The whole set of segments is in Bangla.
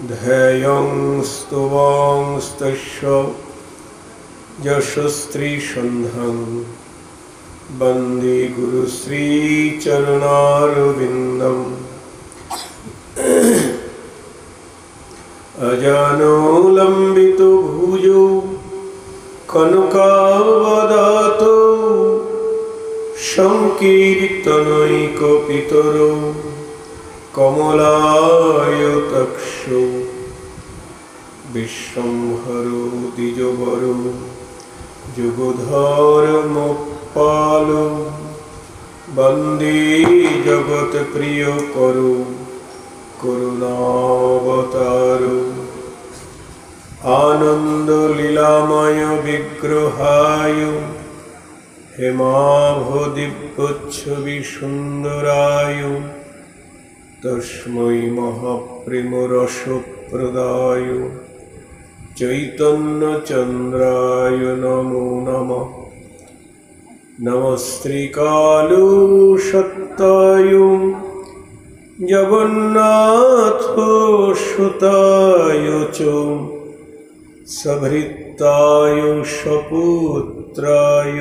ध्येयं स्तुवांस्तस्य यशस्त्रीसन्धं वन्दे गुरुश्रीचरणारविन्दम् अजानुलम्बितो भुजो कनकावदातो संकीर्तनैकपितरो कमलायताक्षो विश्वंभरो द्विजवरो जुगधर्मपालो वन्दे जगत्प्रियकरो करुणावतारो आनन्दलीलामय विग्रहाय हेमाभदिव्यच्छविसुन्दराय तस्मै महाप्रेमरसप्रदाय चैतन्यचन्द्राय नमो नमः। नमस्त्रिकालसत्ताय जगन्नाथसुताय च सभृताय सपुत्राय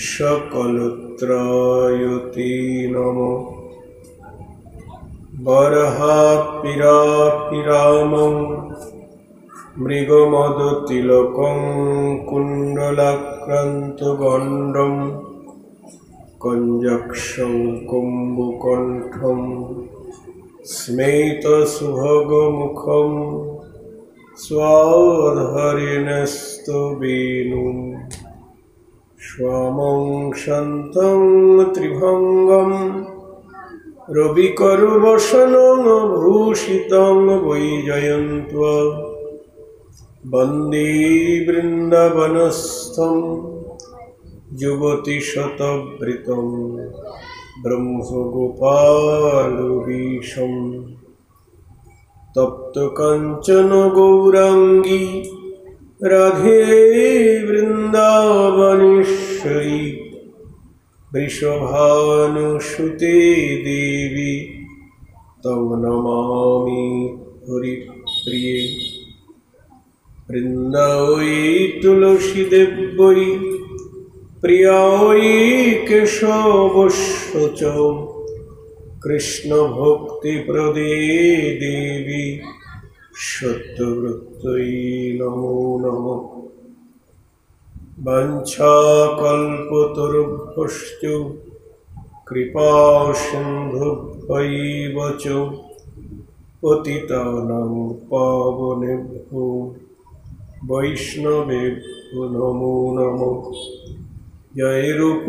सकलत्राय ते नमः। वरहापिरापिरामं मृगमदतिलकं कुण्डलाक्रान्तगण्डं कञ्जक्षं कुम्भकण्ठं स्मेतसुभगमुखं स्वाधरेणस्तवेणुं स्वामं शान्तं त्रिभङ्गं रविकरवसनं भूषितं वैजयन्तं वन्दे वृन्दावनस्थं युवतिशतवृतं ब्रह्मगोपालवेशं तप्तकाञ्चन गौराङ्गी राधे वृन्दावनेश्वरी वृषभानुसुते देवी तं नमामि हरिप्रिये। वृन्दावै तुलसीदेव्यै प्रियायै केशवस्य च कृष्णभक्तिप्रदे देवी सत्यव्रत्यै नमो नमः। वाञ्छाकल्पतरुभ्यश्च कृपासिन्धुभ्यैव च पतितानां पावनेभ्यो वैष्णवेभ्यो नमो नमः। जय रूप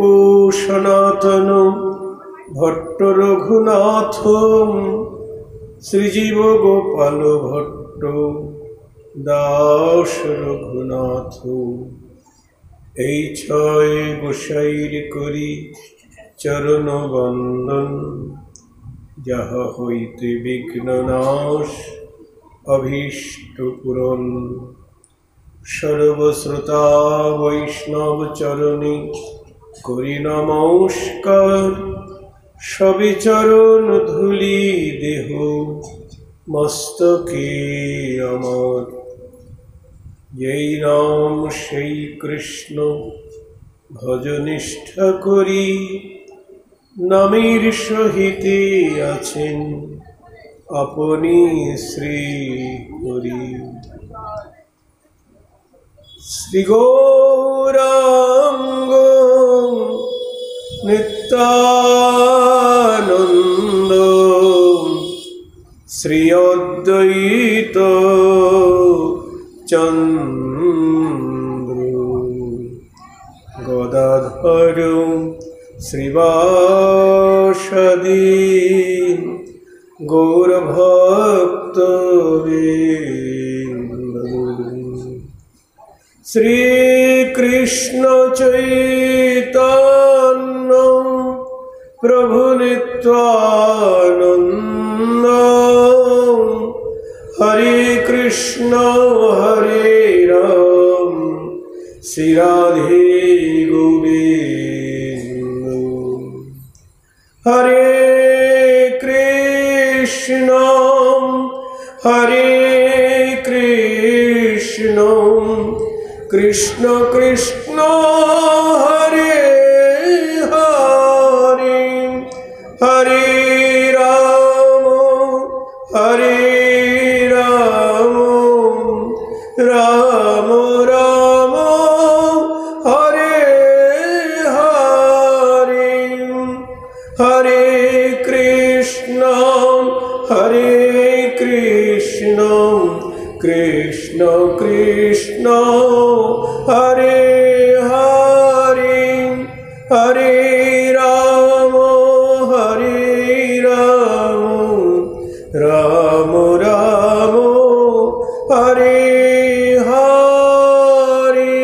सनातन भट्ट रघुनाथ श्रीजीव गोपाल भट्ट दास रघुनाथ। এই ছয় গোসাইর করি চরণ বন্দন যাহা হইতে বিঘ্ন নাশ অভীষ্ট পূরণ। সর্বশ্রোতা বৈষ্ণব চরণে করি নমস্কার সবে চরণ ধুলি দেহ মস্তকে আমার। যেই নাম সেই কৃষ্ণ ভজ নিষ্ঠা করি নামের সহিতে আছেন আপনি শ্রী হরি। শ্রী গৌরাঙ্গ নিত্যানন্দ শ্রী অদ্বৈত চন্দ্র গদাধর শ্রীবাসাদি গৌরভক্তবৃন্দ। শ্রীকৃষ্ণ চৈতন্য প্রভু নিত্যানন্দ হরে কৃষ্ণ হরে রাম শ্রী রাধে গোবিন্দ। হরে কৃষ্ণ হরে কৃষ্ণ কৃষ্ণ কৃষ্ণ হরে হরে হরে রাম হরে রাম রাম রাম হরে হরে হরে কৃষ্ণ কৃষ্ণ কৃষ্ণ হরে হরে হরে রাম রাম রাম হরে হরে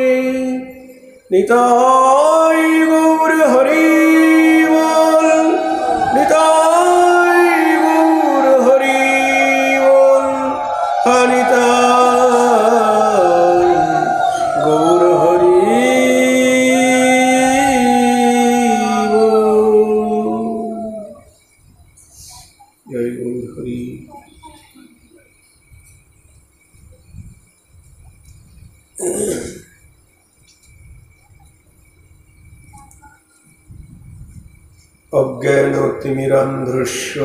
নিতাই গৌর হরি বল নিতাই গৌর হরি বল নিতাই গৌর হরি বল জয় গৌর হরি। অজ্ঞানতিমিরান্ধ্রস্য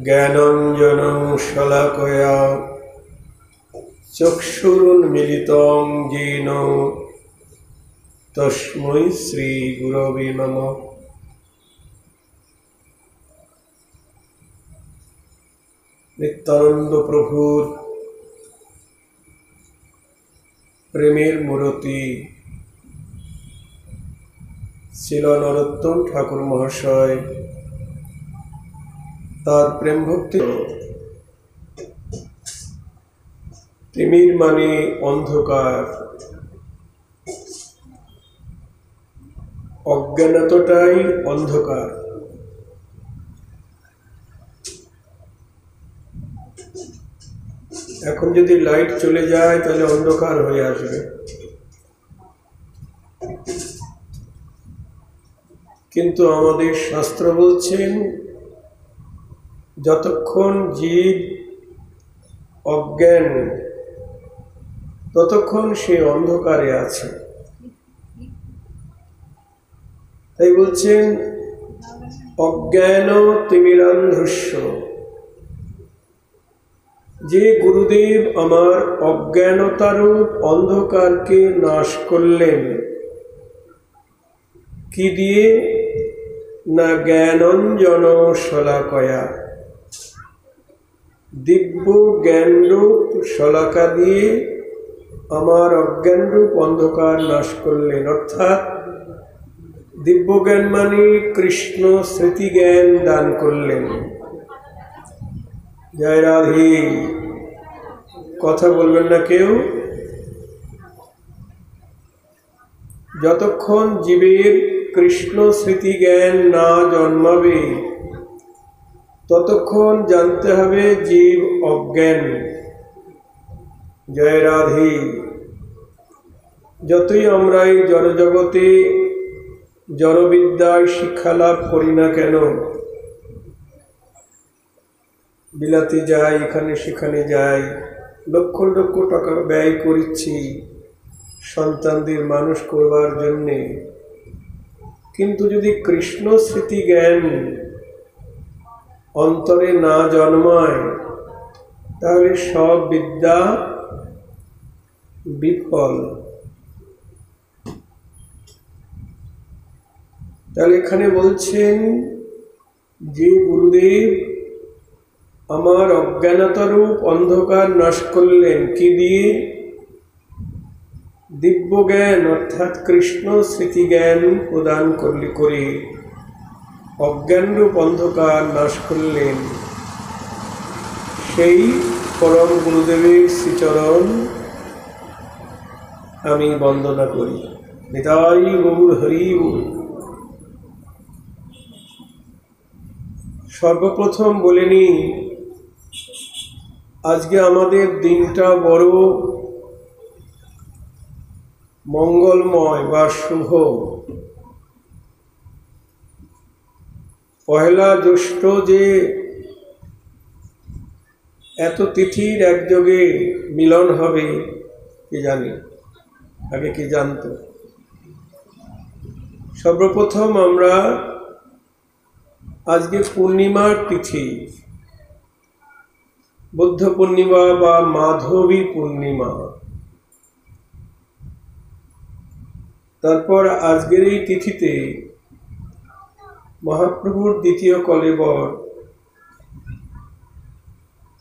জ্ঞানাঞ্জনং শলাকয়া চক্ষুরুন্মিলিতং येन তস্मै শ্রীগুরবে নমঃ। নিত্যানন্দ প্রভুর প্রেমের মূরতি শ্রীল নরোত্তম ঠাকুর মহাশয় তার প্রেম ভক্তি। তিমির মানে অন্ধকার, অজ্ঞানতাটাই অন্ধকার। এখন যদি লাইট চলে যায় তাহলে অন্ধকার হয়ে আসবে, কিন্তু আমাদের শাস্ত্র বলছেন যতক্ষণ জীব অজ্ঞান ততক্ষণ সে অন্ধকারে আছে। তাই বলছেন অজ্ঞান তিমিরান্ধস্য, যে গুরুদেব আমার অজ্ঞানতারূপ অন্ধকারকে নাশ করলেন কি দিয়ে? না জ্ঞানাঞ্জন শলাকয়া, দিব্য জ্ঞানরূপ শলাকা দিয়ে আমার অজ্ঞানরূপ অন্ধকার নাশ করলেন। অর্থাৎ দিব্য জ্ঞান মানে কৃষ্ণ স্মৃতি জ্ঞান দান করলেন। জয় রাধে। কথা বলবেন না কেউ? যতক্ষণ জীবের কৃষ্ণ স্মৃতি জ্ঞান না জন্মাবে ততক্ষণ জানতে হবে জীব অজ্ঞান। জয় রাধে। যতই আমরা এই জড়জগতে জড়বিদ্যায় শিক্ষা লাভ করি না কেন, বিলাতে যাই, এখানে সেখানে যাই, লক্ষ লক্ষ টাকা ব্যয় করছি সন্তানদের মানুষ করবার জন্যে, কিন্তু যদি কৃষ্ণ স্মৃতি জ্ঞান অন্তরে না জন্মায় তাহলে সব বিদ্যা বিফল। তাহলে এখানে বলছেন যে গুরুদেব আমার অজ্ঞানতারূপ অন্ধকার নাশ করলেন কি দিয়ে? দিব্য জ্ঞান অর্থাৎ কৃষ্ণ স্মৃতি জ্ঞান প্রদান করে অজ্ঞানরূপ অন্ধকার নাশ করলেন। সেই পরম গুরুদেবের শ্রীচরণ আমি বন্দনা করি। নিতাই গৌর হরি বল। সর্বপ্রথম বলে নিই, আজকে আমাদের দিনটা বড় মঙ্গলময় বা শুভ। পহেলা জ্যৈষ্ঠ যে এত তিথির একযোগে মিলন হবে কি জানি, আগে কি জানতো? সর্বপ্রথম আমরা আজকে পূর্ণিমার তিথি, বুদ্ধ পূর্ণিমা বা মাধবী পূর্ণিমা। তারপর আজকের এই তিথিতে মহাপ্রভুর দ্বিতীয় কলেবর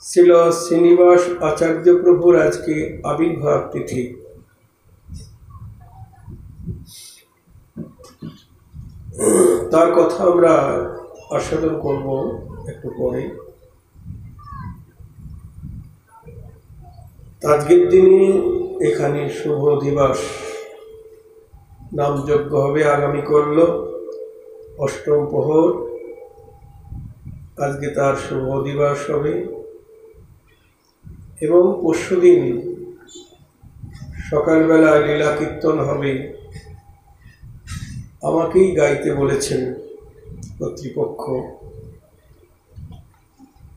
শ্রীল শ্রীনিবাস আচার্য প্রভুর আজকে আবির্ভাব তিথি। তার কথা আমরা আস্বাদন করব একটু পরে। আজকের দিনে এখানে শুভ দিবস, নামযজ্ঞ হবে আগামী করল অষ্টম প্রহর, আজকে তার শুভ দিবস হবে। এবং পরশুদিন সকালবেলা লীলা কীর্তন হবে, আমাকেই গাইতে বলেছেন কর্তৃপক্ষ।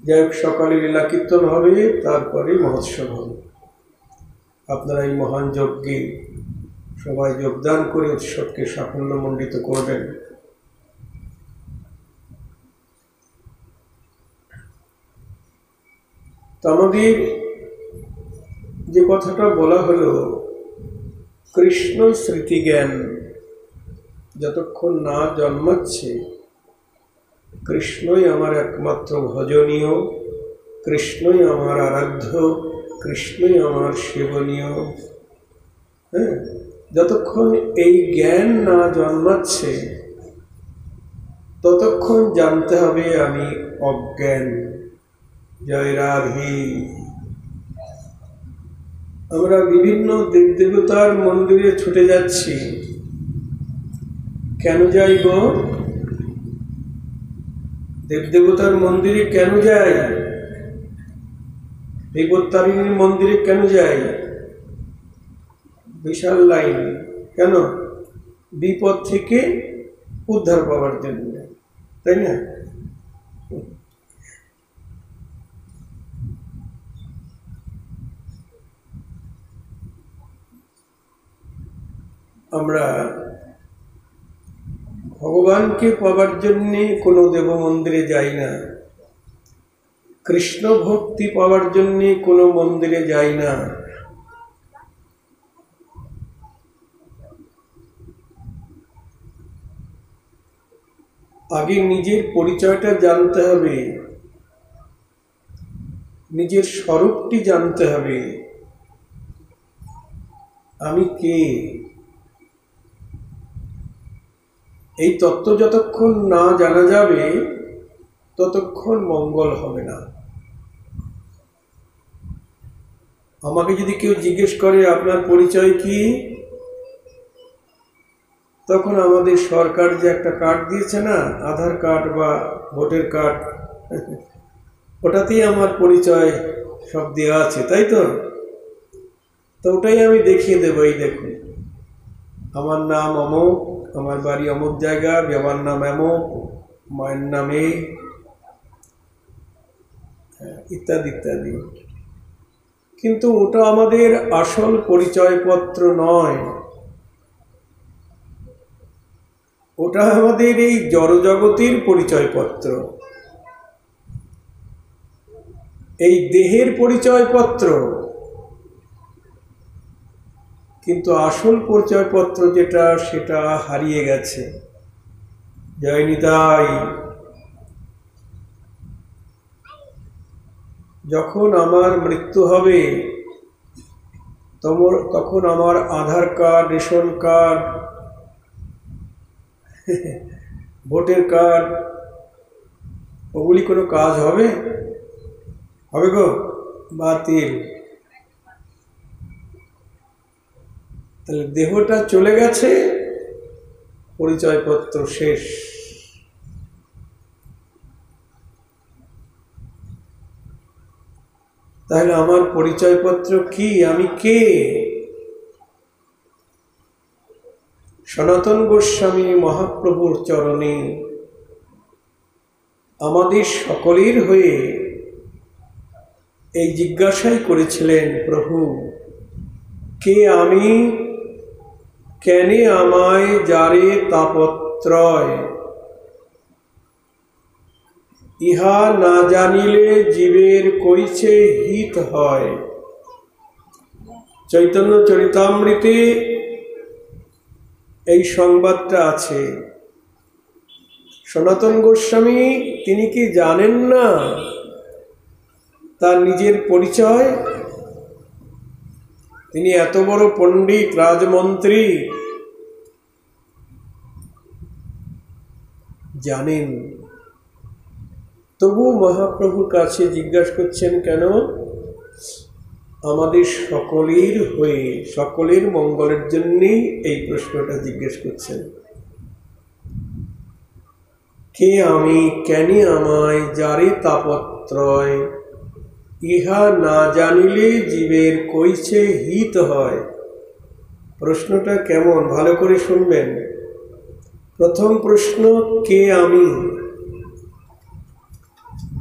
যাই হোক, সকালে লীলা কীর্তন হবে, তারপরে মহোৎসব হবে। আপনারা এই মহান যজ্ঞে সবাই যোগদান করে উৎসবকে সাফল্যমণ্ডিত করবেন। তো আমাদের যে কথাটা বলা হলো, কৃষ্ণ স্মৃতি জ্ঞান যতক্ষণ না জন্মাচ্ছে, কৃষ্ণই আমার একমাত্র ভজনীয়, কৃষ্ণই আমার আরাধ্য, কৃষ্ণই আমার সেবনীয়। হ্যাঁ, যতক্ষণ এই জ্ঞান না জন্মাচ্ছে ততক্ষণ জানতে হবে আমি অজ্ঞান। জয় রাধে। আমরা বিভিন্ন দেবদেবতার মন্দিরে ছুটে যাচ্ছি, কেন যাই গো? দেবদেবতার মন্দিরে কেন যাই? বিপত্তারিণীর মন্দিরে কেন যাই? বিশাল লাইন। কেন? বিপদ থেকে উদ্ধার পাওয়ার জন্য, তাই না? আমরা ভগবানকে পাওয়ার জন্যে কোনো দেব মন্দিরে যাই না, কৃষ্ণ ভক্তি পাওয়ার জন্যে কোনো মন্দিরে যাই না। আগে নিজের পরিচয়টা জানতে হবে, নিজের স্বরূপটি জানতে হবে। আমি কে? এই তত্ত্ব যতক্ষণ না জানা যাবে ততক্ষণ মঙ্গল হবে না। আমাকে যদি কেউ জিজ্ঞেস করে আপনার পরিচয় কি, তখন আমাদের সরকার যে একটা কার্ড দিয়েছে না, আধার কার্ড বা ভোটার কার্ড, ওটাতেই আমার পরিচয় সব দেওয়া আছে, তাই তো? তো ওটাই আমি দেখিয়ে দেবো, এই দেখুন আমার নাম অমুক, আমার বাড়ি অমুক জায়গা, বাবার নাম এমক, মায়ের নাম এই, ইত্যাদি ইত্যাদি। কিন্তু ওটা আমাদের আসল পরিচয়পত্র নয়, ওটা আমাদের এই জড়জগতের পরিচয়পত্র, এই দেহের পরিচয়পত্র। কিন্তু আসল পরিচয়পত্র যেটা, সেটা হারিয়ে গেছে। জয় নিতাই। যখন আমার মৃত্যু হবে তখন আমার Aadhaar card, ration card, voter card, ওগুলি কোনো কাজ হবে? হবে গো? বাতিল। তাহলে দেহটা চলে গেছে, পরিচয়পত্র শেষ। তাহলে আমার পরিচয়পত্র কি? আমি কে? সনাতন গোস্বামী মহাপ্রভুর চরণে আমাদের সকলের হয়ে এই জিজ্ঞাসাই করেছিলেন, প্রভু কে আমি, কেনে আমায় যারে তাপত্রয়, ইহা না জানিলে জীবের কইছে হিত হয়। চৈতন্য চরিতামৃতে এই সংবাদটা আছে। সনাতন গোস্বামী তিনি কি জানেন না তার নিজের পরিচয়? তিনি এত বড় পণ্ডিত, রাজমন্ত্রী, জানেন। তবু মহাপ্রভুর কাছে জিজ্ঞাসা করছেন কেন? আমাদের সকলের হয়ে, সকলের মঙ্গলের জন্যই এই প্রশ্নটা জিজ্ঞেস করছেন। কে আমি, কেনে আমায় যারে তাপত্রয়, ইহা না জানিলে জীবের কইছে হিত হয়। প্রশ্নটা কেমন, ভালো করে শুনবেন। প্রথম প্রশ্ন, কে আমি।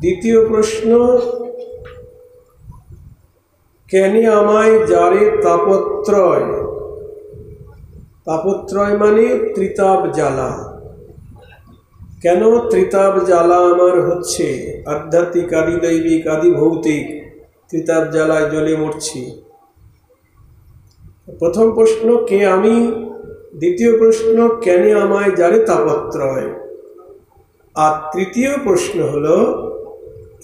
দ্বিতীয় প্রশ্ন, কেনে আমায় যারে তাপত্রয়। তাপত্রয় মানে ত্রিতাপ জ্বালা। কেন ত্রিতাপ জ্বালা আমার হচ্ছে? আধ্যাত্মিক, আদি দৈবিক, আদি ভৌতিক ত্রিতাপ জ্বালায় জ্বলে মরছি। প্রথম প্রশ্ন, কে আমি। দ্বিতীয় প্রশ্ন, কেনে আমায় যারে তাপত্রয়। আর তৃতীয় প্রশ্ন হলো,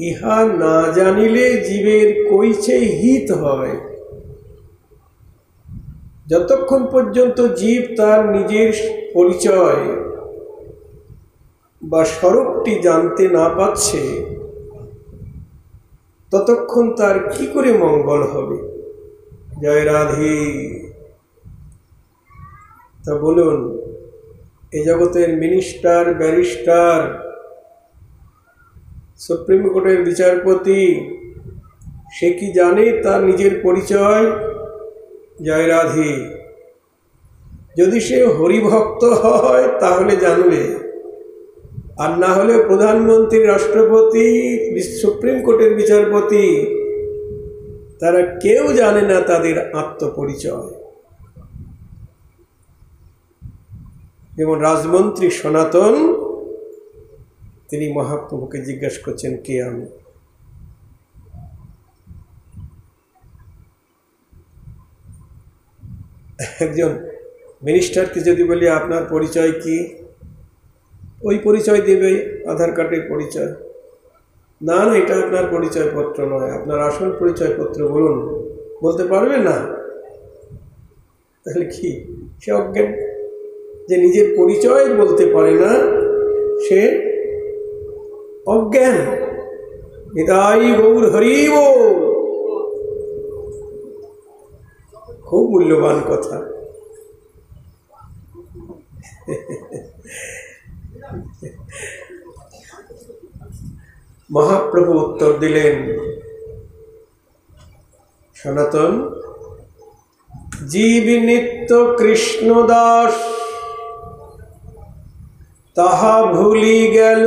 ইহা না জানিলে জীবের কইছে হিত হয়। যতক্ষণ পর্যন্ত জীব তার নিজের পরিচয় বা স্বরূপটি জানতে না পাচ্ছে, ততক্ষণ তার কি করে মঙ্গল হবে? জয় রাধে। তা বলুন, এ জগতের মিনিস্টার, ব্যারিস্টার, সুপ্রিম কোর্টের বিচারপতি, সে কি জানে তার নিজের পরিচয়? জয় রাধে। যদি সে হরিভক্ত হয় তাহলে জানবে, আর না হলে প্রধানমন্ত্রী, রাষ্ট্রপতি, সুপ্রিম কোর্টের বিচারপতি, তারা কেউ জানে না তাদের আত্মপরিচয়। যেমন রাজমন্ত্রী সনাতন, তিনি মহাপ্রভুকে জিজ্ঞাসা করছেন, কে আমি। একজন মিনিস্টারকে যদি বলি আপনার পরিচয় কি, ওই পরিচয় দেবে, আধার কার্ডের পরিচয়। না না, এটা আপনার পরিচয়পত্র নয়, আপনার আসল পরিচয়পত্র বলুন। বলতে পারবে না, তাহলে কি? সে অজ্ঞান। যে নিজের পরিচয় বলতে পারে না, সে অজ্ঞান। নিতাই গৌর হরি বল। খুব মূল্যবান কথা। মহাপ্রভু উত্তর দিলেন, সনাতন, জীব নিত্য কৃষ্ণ দাস, তাহা ভুলি গেল,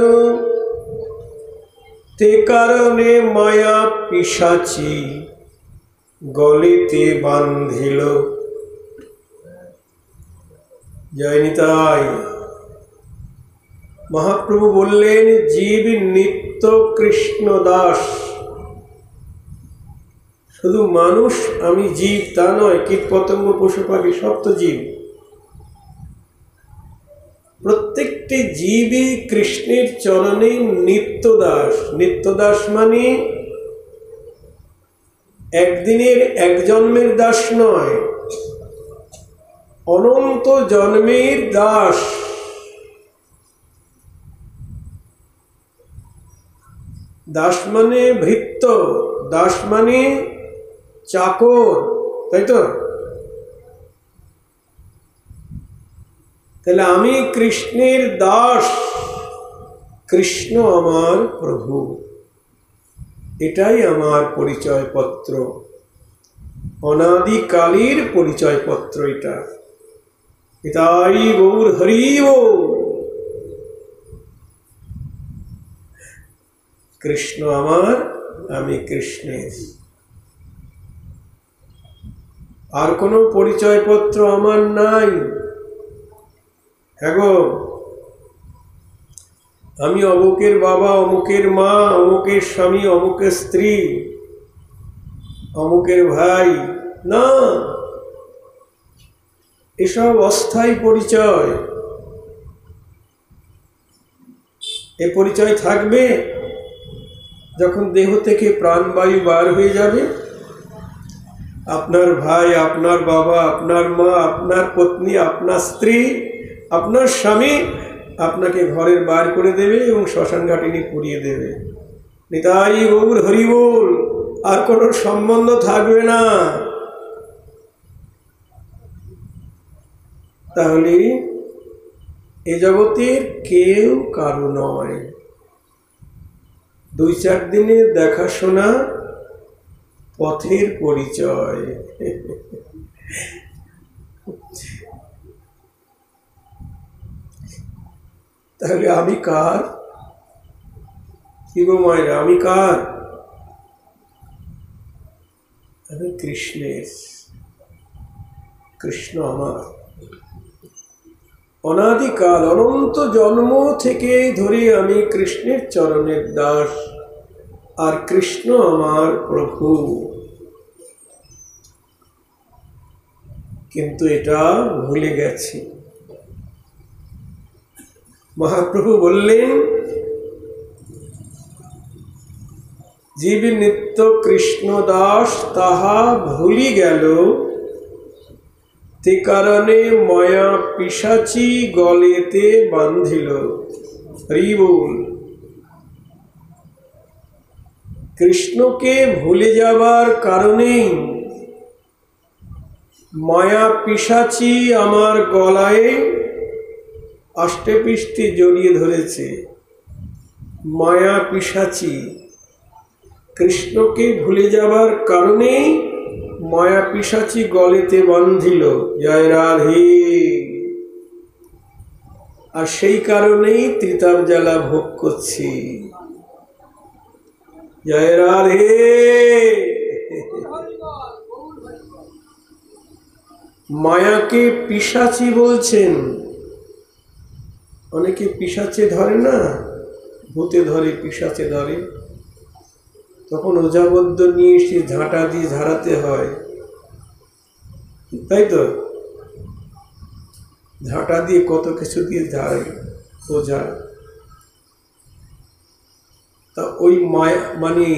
তে কারণে মায়া পিশাচি গলিতে বান্ধিল। জয় নিতাই। মহাপ্রভু বললেন, জীব নিত্য কৃষ্ণ দাস। শুধু মানুষ আমি জীব তা নয়, কীট পতঙ্গ, পশু পাখি সব তো জীব। প্রত্যেকটি জীবই কৃষ্ণের চরণে নিত্যদাস। নিত্যদাস মানে একদিনের, এক জন্মের দাস নয়, অনন্ত জন্মের দাস। দাস মানে ভৃত্য, দাস মানে চাকর, তাই তো? তাহলে আমি কৃষ্ণের দাস, কৃষ্ণ আমার প্রভু, এটাই আমার পরিচয়পত্র, অনাদিকালের পরিচয়পত্র এটা। এটাই গৌর হরি বল। কৃষ্ণ আমার আমি কৃষ্ণের। আর কোনো পরিচয়পত্র আমার নাই। হ্যাঁ গো, আমি অমুকের বাবা, অমুকের মা, অমুকের স্বামী, অমুকের স্ত্রী, অমুকের ভাই না। এসব অস্থায়ী পরিচয়। এ পরিচয় থাকবে যখন দেহ থেকে প্রাণবায়ু বার হয়ে যাবে। আপনার ভাই, আপনার বাবা, আপনার মা, আপনার পত্নী, আপনার স্ত্রী, আপনার স্বামী আপনাকে ঘরের বার করে দেবে এবং শ্মশান ঘাটিনি পুড়িয়ে দেবে। নিতাই গৌর হরি বল। আর কোনো সম্বন্ধ থাকবে না। তাহলে এ জগতের কেউ কারো নয়। 2-4 দিনের দেখাশোনা, পথের পরিচয়। তাহলে আমি কার? কি গো মায়েরা, আমি কার? আমি কৃষ্ণের। কৃষ্ণ আমার। অনাদিকাল অনন্ত জন্ম থেকে ধরে আমি কৃষ্ণের চরণের দাস, আর কৃষ্ণ আমার প্রভু। কিন্তু এটা ভুলে গেছি। মহাপ্রভু বললেন, জীব নিত্য কৃষ্ণ দাস তাহা ভুলি গেল, তে কারণে মায়া পিশাচি গলেতে বাঁধিল। হরি বল। কৃষ্ণকে ভুলে যাবার কারণেই মায়া পিশাচি আমার গলায় আষ্টে পৃষ্ঠে জড়িয়ে ধরেছে। মায়া পিশাচি কৃষ্ণকে ভুলে যাবার কারণেই মায়া পিশাচি গলেতে বাঁধিল। জয় রাধে। আর সেই কারণেই ত্রিতাপ জ্বালা ভোগ করছি। জয় রাধে। মায়াকে পিশাচি বলছেন। অনেকে পিশাচে ধরে না, ভূতে ধরে, পিশাচে ধরে, তখন ওঝাবদ্ধ নিয়ে এসে ঝাঁটা দিয়ে ঝাড়াতে হয়, তাই তো? ঝাঁটা দিয়ে কত কিছু দিয়ে ঝাড়ে ওঝা। তা ওই মায়া মানে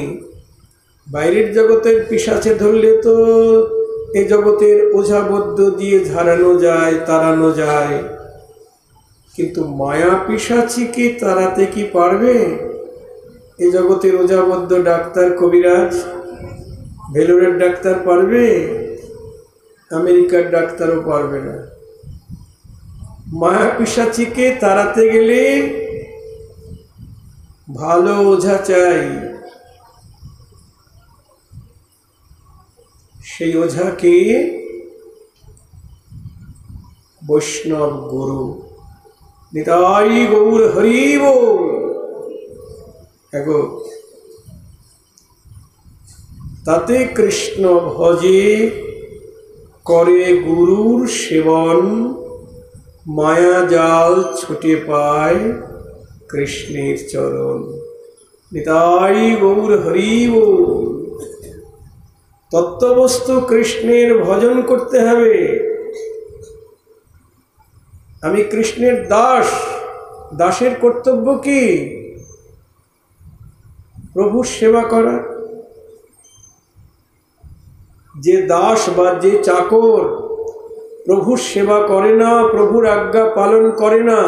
বাইরের জগতের পিশাচে ধরলে তো এই জগতের ওঝাবদ্ধ দিয়ে ঝাড়ানো যায়, তাড়ানো যায়। কিন্তু মায়া পিশাচিকে তাড়াতে কি পারবে এই জগতের ওঝাবদ্ধ ডাক্তার, কবিরাজ? ভেলোরের ডাক্তার পারবে? আমেরিকার ডাক্তারও পারবে না। মায়া পিশাচিকে তাড়াতে গেলে ভালো ওঝা চাই। সেই ওঝাকে বৈষ্ণব গুরু। নিতাই গৌর হরি বল। এগো তাতে কৃষ্ণ ভজে করে গুরুর সেবন, মায়া জাল ছুটে পায় কৃষ্ণের চরণ। নিতাই গৌর হরি বল। তত্ত্ববস্তু কৃষ্ণের ভজন করতে হবে। আমি কৃষ্ণের দাস। দাসের কর্তব্য কি? প্রভুর সেবা করা। যে দাস বা যে চাকর প্রভুর সেবা করে না, প্রভুর আজ্ঞা পালন করে না,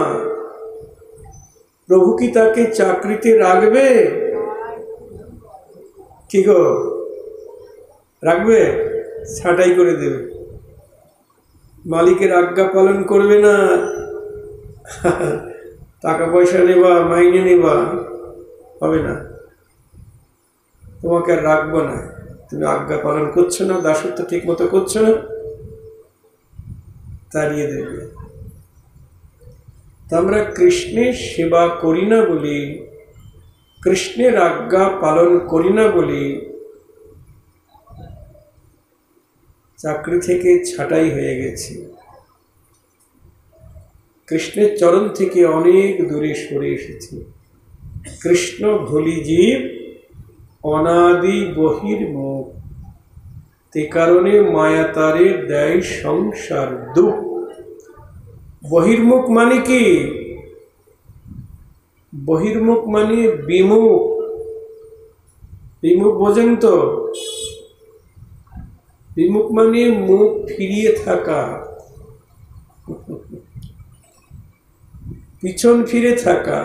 প্রভু কি তাকে চাকরিতে রাখবে? কি গো, রাখবে? ছাঁটাই করে দেবে। মালিকের আজ্ঞা পালন করবে না, টাকা পয়সা নেবা, মাইনে নেবা, হবে না। তোমাকে আর রাখবো না, তুমি আজ্ঞা পালন করছো না, দাসত্ব ঠিক মতো করছো না, তাড়িয়ে দেবে। তা আমরা কৃষ্ণের সেবা করি না বলি কৃষ্ণের আজ্ঞা পালন করি না বলে চাকরি থেকে ছাঁটাই হয়ে গেছি, কৃষ্ণের চরণ থেকে অনেক দূরে সরে এসেছি। কৃষ্ণ ভুলি জীব অনাদি বহির্মুখ, তে কারণে মায়া তারে দেয় সংসার দুঃখ। বহির্মুখ মানে কি? বহির্মুখ মানে বিমুখ। বিমুখ বোঝেন তো? বিমুখ মানে মুখ ফিরিয়ে থাকা, পিছন ফিরে থাকা।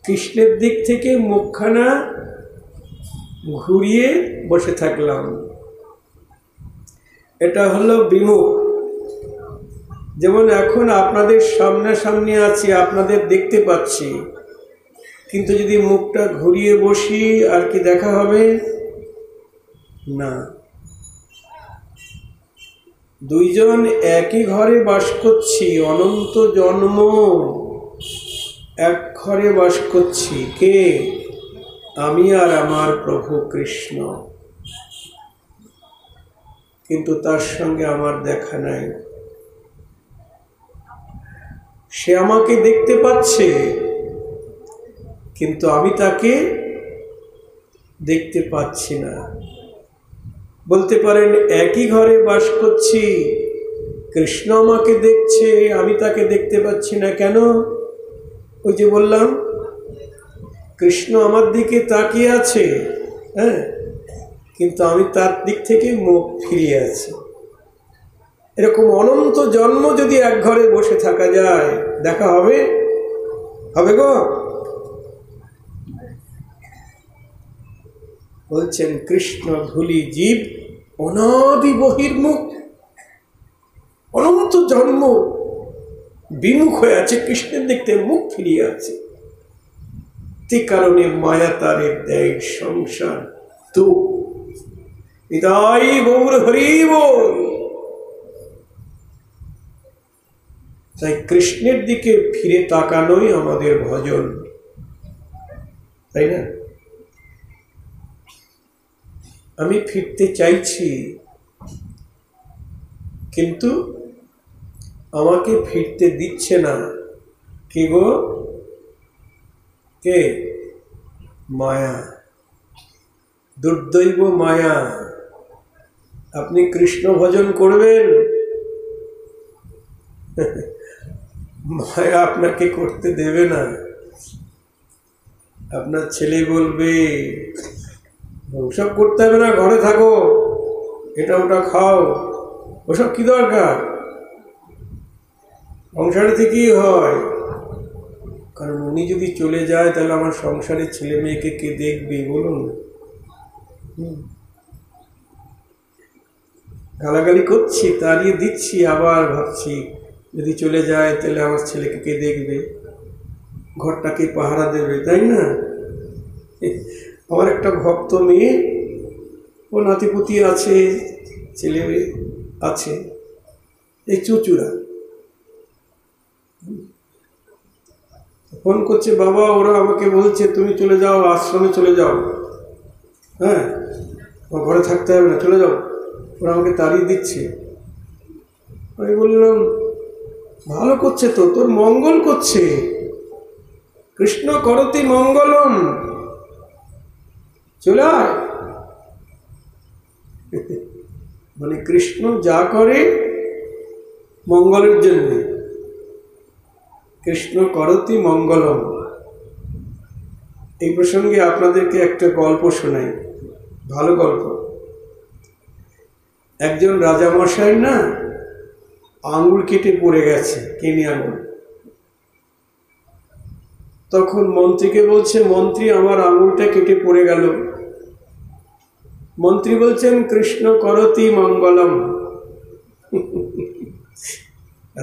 কৃষ্ণের দিক থেকে মুখখানা ঘুরিয়ে বসে থাকলাম, এটা হলো বিমুখ। যেমন এখন আপনাদের সামনাসামনি আছি, আপনাদের দেখতে পাচ্ছি, কিন্তু যদি মুখটা ঘুরিয়ে বসি আর কি দেখা হবে না। দুইজন একই ঘরে বাস করছি, অনন্ত জন্ম এক ঘরে বাস করছি। কে? আমি আর আমার প্রভু কৃষ্ণ, কিন্তু তার সঙ্গে আমার দেখা নাই। সে আমাকে দেখতে পাচ্ছে, কিন্তু আমি তাকে দেখতে পাচ্ছি না। বলতে পারেন একই ঘরে বাস করছি, কৃষ্ণ আমাকে দেখছে, আমি তাকে দেখতে পাচ্ছি না। কেন? ওই যে বললাম, কৃষ্ণ আমার দিকে তাকিয়ে আছে, হ্যাঁ, কিন্তু আমি তার দিক থেকে মুখ ফিরিয়ে আছি। এরকম অনন্ত জন্ম যদি এক ঘরে বসে থাকা যায়, দেখা হবে? হবে গো? বলছেন কৃষ্ণ ভুলি জীব অনাদি বহির্মুখ, অনন্ত জন্ম বিমুখ হয়ে আছে, কৃষ্ণের দেখতে মুখ ফিরিয়ে আছে। তে কারণে মায়া তারে দেয় সংসার তো। নিতাই গৌর হরি বল। তাই কৃষ্ণের দিকে ফিরে তাকানোই আমাদের ভজন, তাই না? আমি ফিরতে চাইছি, কিন্তু আমাকে ফিরতে দিচ্ছে না। কে গো? কে? মায়া, দুর্দৈব মায়া। আপনি কৃষ্ণ ভজন করবেন, মায়া আপনাকে করতে দেবে না। আপনার ছেলে বলবে ওসব করতে হবে না, ঘরে থাকো, এটা ওটা খাও, ওসব কি দরকার, সংসারে থেকেই হয়। কারণ উনি যদি চলে যায় তাহলে আমার সংসারের ছেলে মেয়েকে কে দেখবে বলুন? গালাগালি করছি, তাড়িয়ে দিচ্ছি, আবার ভাবছি যদি চলে যায় তাহলে আমার ছেলেকে কে দেখবে, ঘরটাকে পাহারা দেবে, তাই না? আমার একটা ভক্ত মেয়ে, ও নাতিপুতি আছে, ছেলে আছে, এই চুচুড়া, ফোন করছে, বাবা ওরা আমাকে বলছে তুমি চলে যাও, আশ্রমে চলে যাও, হ্যাঁ, ঘরে থাকতে হবে না, চলে যাও, ওরা আমাকে তাড়িয়ে দিচ্ছে। আমি বললাম ভালো করছে তো, তোর মঙ্গল করছে, কৃষ্ণ করতি মঙ্গলম, চলে আয়। মানে কৃষ্ণ যা করে মঙ্গলের জন্য, কৃষ্ণ করতি মঙ্গলম। এই প্রসঙ্গে আপনাদেরকে একটা গল্প শোনাই, ভালো গল্প। একজন রাজামশাই না আঙুল কেটে পড়ে গেছে, কেনি আঙুল। তখন মন্ত্রীকে বলছে, মন্ত্রী আমার আঙুলটা কেটে পড়ে গেল। মন্ত্রী বলছেন কৃষ্ণ করতি মঙ্গলম।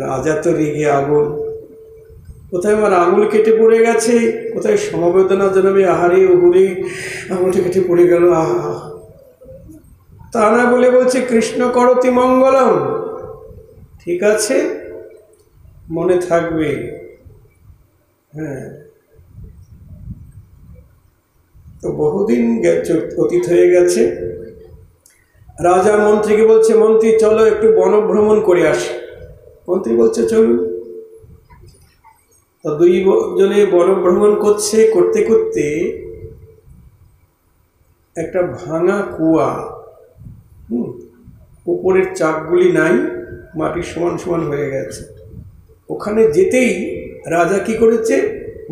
রাজা তো রেগে আগুন, কোথায় আমার আঙুল কেটে পড়ে গেছে, কোথায় সমবেদনা জানাবে, আহারে ওহুরে আঙুলটা কেটে পড়ে গেল, আহা। তা না বলে বলছে কৃষ্ণ করতি মঙ্গলম। ঠিক আছে, মনে থাকবে, হ্যাঁ। তো বহুদিন অতীত হয়ে গেছে। রাজা মন্ত্রীকে বলছে, মন্ত্রী চলো একটু বনভ্রমণ করে আসি। মন্ত্রী বলছে চলুন। তো দুই জনে বনভ্রমণ করতে করতে একটা ভাঙা কুয়া, উপরের চাকগুলি নাই, মাটির সমান সমান হয়ে গেছে। ওখানে যেতেই রাজা কি করেছে,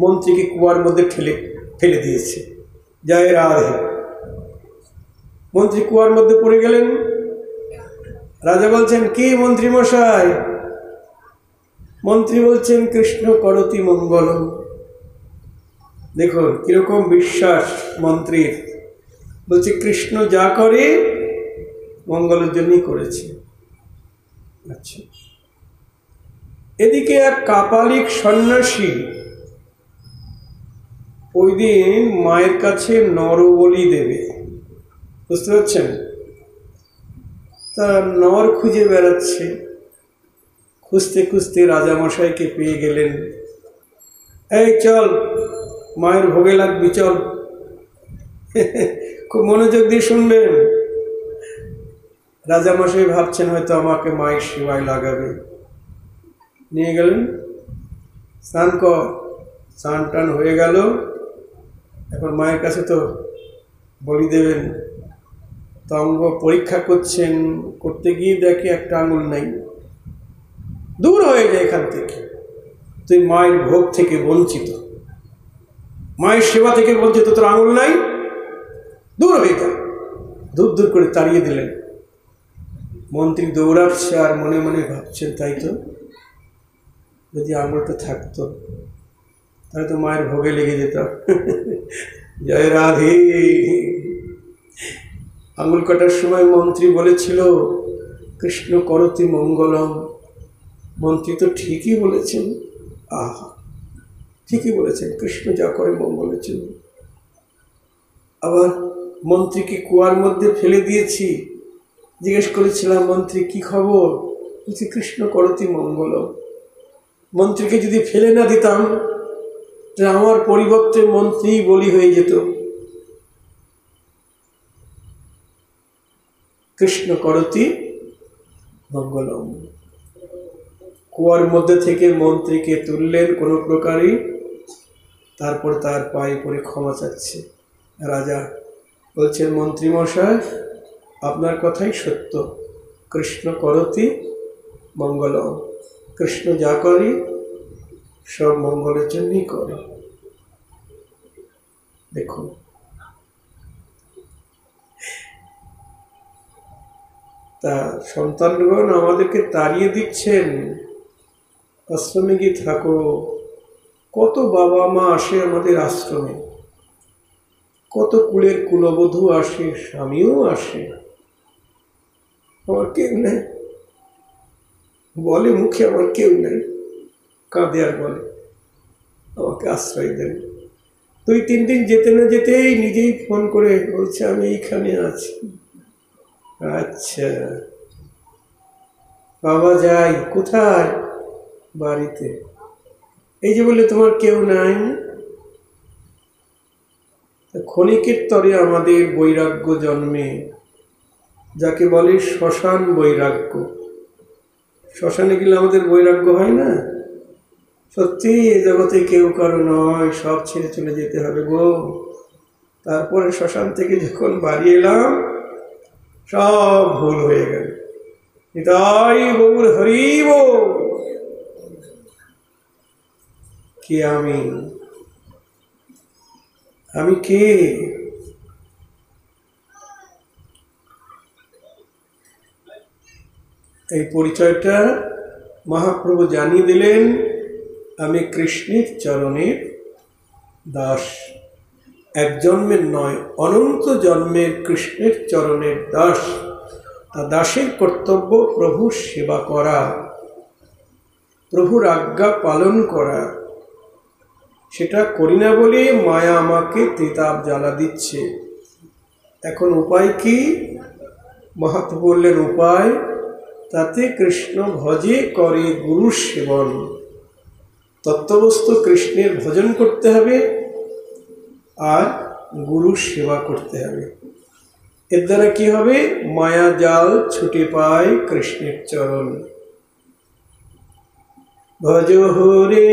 মন্ত্রীকে কুয়ার মধ্যে ফেলে দিয়েছে। জয় রাধে। মন্ত্রী কুয়ার মধ্যে পড়ে গেলেন। রাজা বলছেন, কি মন্ত্রী মশাই? মন্ত্রী বলছেন, কৃষ্ণ করতি মঙ্গলম। দেখুন কিরকম বিশ্বাস মন্ত্রীর। বলছে কৃষ্ণ যা করে মঙ্গলের জন্যই করেছে। আচ্ছা, এদিকে এক কাপালিক সন্ন্যাসী ওই দিন মায়ের কাছে নরবলি দেবে, বুঝতে পারছেন? তা নর খুঁজে বেড়াচ্ছে। খুঁজতে খুঁজতে রাজামশাইকে পেয়ে গেলেন। এই চল, মায়ের ভোগে লাগবি, চল। খুব মনোযোগ দিয়ে শুনবেন। রাজামশাই ভাবছেন হয়তো আমাকে মায়ের সেবায় লাগাবে। নিয়ে গেলেন, স্নান কর। স্নান টান হয়ে গেল। এখন মায়ের কাছে তো বলি দেবেন। তো অঙ্গ পরীক্ষা করছেন, করতে গিয়ে দেখে একটা আঙুল নাই। দূর হয়ে যায় এখান থেকে, তুই মায়ের ভোগ থেকে বঞ্চিত, মায়ের সেবা থেকে বঞ্চিত, তোর আঙুল নাই, দূর হয়ে যা। দূর দূর করে তাড়িয়ে দিলেন। মন্ত্রী দৌড়াচ্ছে আর মনে মনে ভাবছেন, তাই তো, যদি আঙুলটা থাকতো তাহলে তো মায়ের ভোগে লেগে যেতাম। জয় রাধে। আঙুল কাটার সময় মন্ত্রী বলেছিল কৃষ্ণ করতি মঙ্গলম। মন্ত্রী তো ঠিকই বলেছেন। আহা, ঠিকই বলেছেন, কৃষ্ণ যা করে মঙ্গলের জন্য। আবার মন্ত্রীকে কুয়ার মধ্যে ফেলে দিয়েছি। জিজ্ঞেস করেছিলাম, মন্ত্রী কি খবর? বলছি কৃষ্ণ করতি মঙ্গলম। মন্ত্রীকে যদি ফেলে না দিতাম তাহলে আমার পরিবর্তে মন্ত্রী বলি হয়ে যেত। কৃষ্ণ করতি মঙ্গলম। কুয়ার মধ্যে থেকে মন্ত্রীকে তুললেন কোনো প্রকারই, তারপর তার পায়ে পড়ে ক্ষমা চাচ্ছে। রাজা বলছেন, মন্ত্রী মশাই আপনার কথাই সত্য, কৃষ্ণ করতি মঙ্গলম। কৃষ্ণ যা করে সব মঙ্গলের জন্যই করে। দেখুন, তা সন্তানগণ আমাদেরকে তাড়িয়ে দিচ্ছেন, আশ্রমে গিয়ে থাকো। কত বাবা মা আসে আমাদের আশ্রমে, কত কুলের কুলবধূ আসে, স্বামীও আসে, আমার কেউ নেই বলে, মুখে আমার কেউ নেই, কাঁদে আর বলে আমাকে আশ্রয় দেন। 2-3 দিন যেতে না যেতেই নিজেই ফোন করে বলছে আমি এইখানে আছি। আচ্ছা বাবা, যাই। কোথায়? বাড়িতে। এই যে বললে তোমার কেউ নাই। ক্ষণিকের তরে আমাদের বৈরাগ্য জন্মে, যাকে বলে শ্মশান বৈরাগ্য। শ্মশানে গেলে আমাদের বৈরাগ্য হয় না? সত্যি এ জগতে কেউ কারো নয়, সব ছেড়ে চলে যেতে হবে গো। তারপরে শ্মশান থেকে যখন বাড়ি এলাম সব ভুল হয়ে গেল। নিতাই গৌর হরি বল। কে আমি কে? এই পরিচয়টা মহাপ্রভু জানিয়ে দিলেন, আমি কৃষ্ণের চরণের দাস। এক জন্মের নয়, অনন্ত জন্মের কৃষ্ণের চরণের দাস। তা দাসের কর্তব্য প্রভুর সেবা করা, প্রভুর আজ্ঞা পালন করা। সেটা করি না বলে মায়া আমাকে ত্রিতাপ জ্বালা দিচ্ছে। এখন উপায় কি? মহাপ্রভু বললেন উপায়, তাতে কৃষ্ণ ভজে করে গুরু সেবন। তত্ত্ববস্তু কৃষ্ণের ভজন করতে হবে আর গুরু সেবা করতে হবে। এর দ্বারা কি হবে? মায়া জাল ছুটে পায় কৃষ্ণের চরণ। ভজ হরে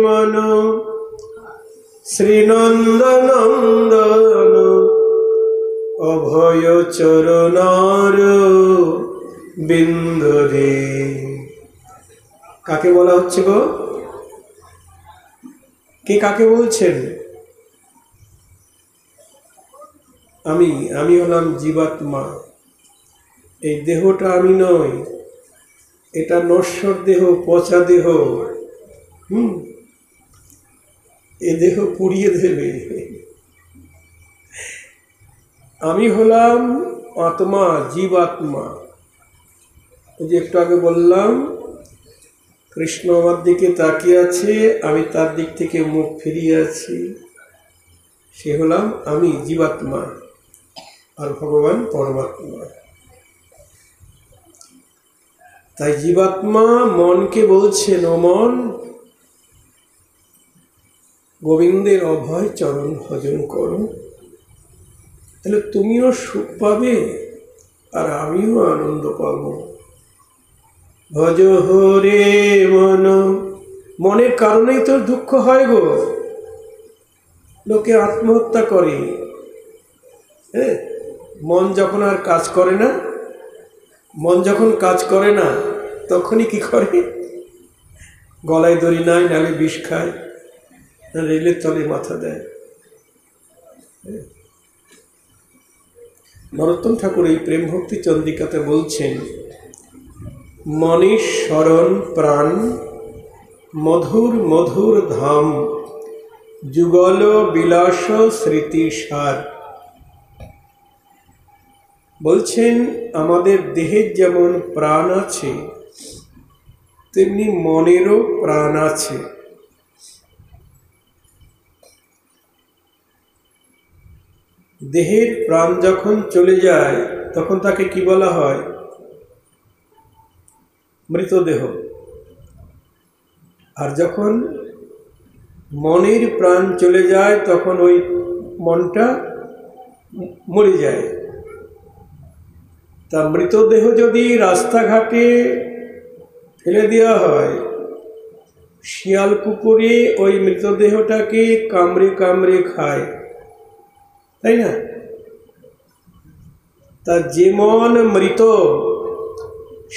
মন শ্রীনন্দনন্দন অভয় চরণার বিন্দরে। কাকে বলা হচ্ছে গো? কে কাকে বলছেন? আমি হলাম জীবাত্মা। এই দেহটা আমি নই, এটা নশ্বর দেহ, পচা দেহ। এ দেহ পুড়িয়ে দেবে। আমি হলাম আত্মা, জীবাত্মা। যে একটু আগে বললাম, কৃষ্ণ আমার দিকে তাকিয়ে আছে, আমি তার দিক থেকে মুখ ফিরিয়ে আছি। সে হলাম আমি, জীবাত্মা, আর ভগবান পরমাত্মা। তাই জীবাত্মা মনকে বলছেন, ও মন, গোবিন্দের অভয় চরণ ভজন করো, তাহলে তুমিও সুখ পাবে আর আমিও আনন্দ পাব। ভজ হরে মন। মনের কারণেই তোর দুঃখ হয় গো। লোকে আত্মহত্যা করে। হ্যাঁ, মন যখন আর কাজ করে না, মন যখন কাজ করে না, তখনই কি করে? গলায় দড়ি নাই, নালে বিষ খায়, না রেলের তলে মাথা দেয়। নরোত্তম ঠাকুর এই প্রেম ভক্তি চন্দ্রিকাতে বলছেন, মনীষ শরণ প্রাণ মধুর মধুর ধাম যুগল বিলাস স্মৃতি সার। বলছেন, আমাদের দেহের যেমন প্রাণ আছে, তেমনি মনেরও প্রাণ আছে। দেহের প্রাণ যখন চলে যায়, তখন তাকে কি বলা হয়? মৃতদেহ। আর যখন মনের প্রাণ চলে যায়, তখন ওই মনটা মরে যায়। তা মৃতদেহ যদি রাস্তাঘাটে ফেলে দেওয়া হয়, শিয়াল কুকুরে ওই মৃতদেহটাকে কামড়ে কামড়ে খায়, তাই না? তা যে মন মৃত,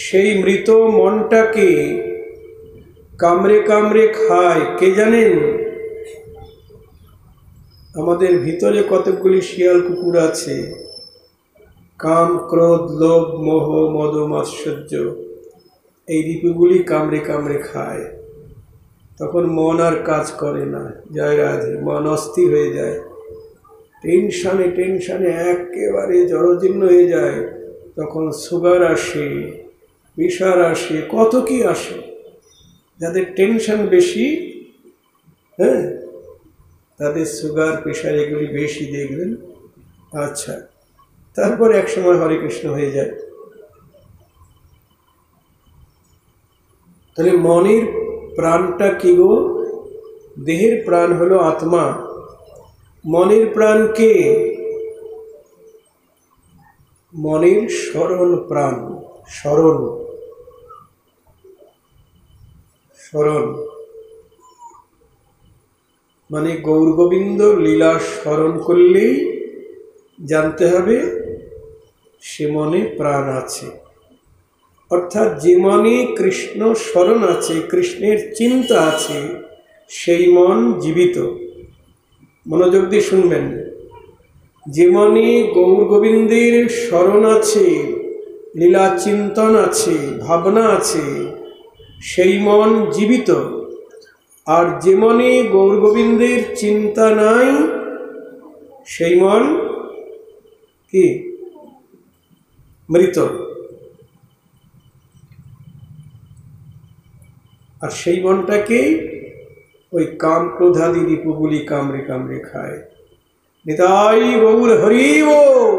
সেই মৃত মনটাকে কামড়ে কামড়ে খায় কে জানেন? আমাদের ভিতরে কতকগুলি শিয়াল কুকুর আছে। কাম, ক্রোধ, লোভ, মোহ, মদ, মাৎসর্য, এই রিপুগুলি কামড়ে কামড়ে খায়। তখন মন আর কাজ করে না। জয় রাধে। মন অস্থির হয়ে যায়, টেনশানে টেনশানে একেবারে জড়জীর্ণ হয়ে যায়। তখন সুগার আসে, প্রেশার আসে, কত কি আসে। যাদের টেনশন বেশি, হ্যাঁ, তাদের সুগার প্রেশার এগুলি বেশি, দেখবেন। আচ্ছা, তারপর এক সময় হরে কৃষ্ণ হয়ে যায়। তাহলে মনের প্রাণটা কি গো? দেহের প্রাণ হলো আত্মা, মনের প্রাণ কে? মনের স্মরণ প্রাণ। স্মরণ, স্মরণ মানে গৌর গোবিন্দ লীলা স্মরণ করলেই জানতে হবে সে মনে প্রাণ আছে। অর্থাৎ যে মনে কৃষ্ণ স্মরণ আছে, কৃষ্ণের চিন্তা আছে, সেই মন জীবিত। মনোযোগ দিয়ে শুনবেন। যে মনে গৌর গোবিন্দের স্মরণ আছে, লীলা চিন্তন আছে, ভাবনা আছে, সেই মন জীবিত। আর যে মনে গৌর গোবিন্দের চিন্তা নাই, সেই মন কি? মৃত। আর সেই মনটাকে ওই কাম ক্রোধাদি রিপুগুলি কামড়ে কামড়ে খায়। নিতাই গৌর হরি বল।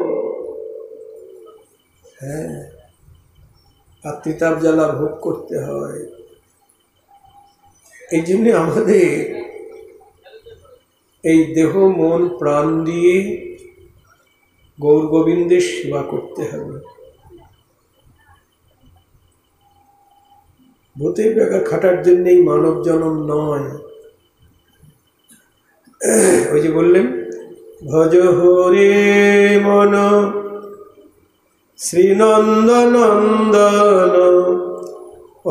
হ্যাঁ, আর তিতাব জ্বালা ভোগ করতে হয়। এই জন্য আমাদের এই দেহ মন প্রাণ দিয়ে গৌর গোবিন্দের সেবা করতে হবে। ভূতের বেগা খাটার জন্যই মানব জন্ম নয়। ওই যে বললেন, ভজ হরে মন শ্রীনন্দনন্দন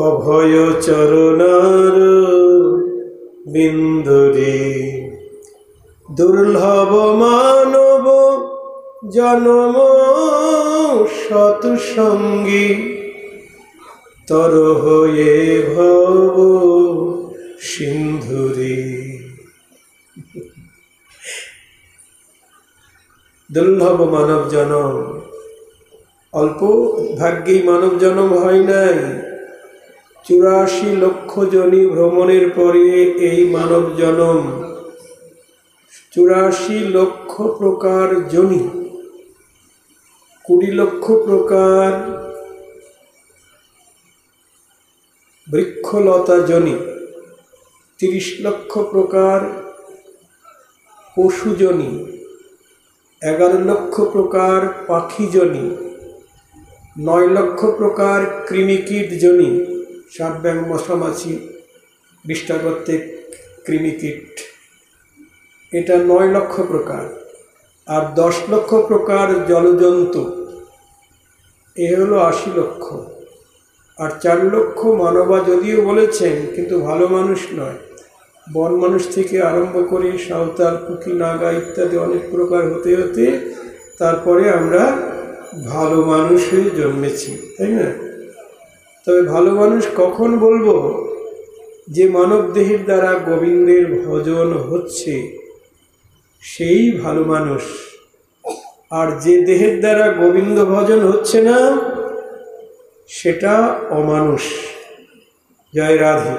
অভয় চরণার বিন্দুরে, দুর্লভ মানব জন্ম সৎসঙ্গী, তর হয়ে ভব সিন্ধুরে। দুর্লভ মানব জন্ম, অল্প ভাগ্যেই মানব জন্ম হয় নাই। 84 লক্ষ জনি ভ্রমণের পরে এই মানব জন্ম। 84 লক্ষ প্রকার জনি, 20 লক্ষ প্রকার বৃক্ষলতা জনি, 30 লক্ষ প্রকার পশু জনি, 11 লক্ষ প্রকার পাখি জনি, 9 লক্ষ প্রকার কৃমিকীট জনি, সাপ ব্যাঙ মশা মাছি বিষ্ঠা করতে কৃমিকীট, এটা 9 লক্ষ প্রকার। আর 10 লক্ষ প্রকার জলজন্তু, এ হলো 80 লক্ষ। আর 4 লক্ষ মানবা যদিও বলেছেন, কিন্তু ভালো মানুষ নয়। বন মানুষ থেকে আরম্ভ করে সাঁওতাল, কুকি, নাগা ইত্যাদি অনেক প্রকার হতে হতে তারপরে আমরা ভালো মানুষ হয়ে জন্মেছি, তাই না? তবে ভালো মানুষ কখন বলবো? যে মানব দেহের দ্বারা গোবিন্দের ভজন হচ্ছে সেই ভালো মানুষ। আর যে দেহের দ্বারা গোবিন্দ ভজন হচ্ছে না সেটা অমানুষ। জয় রাধে।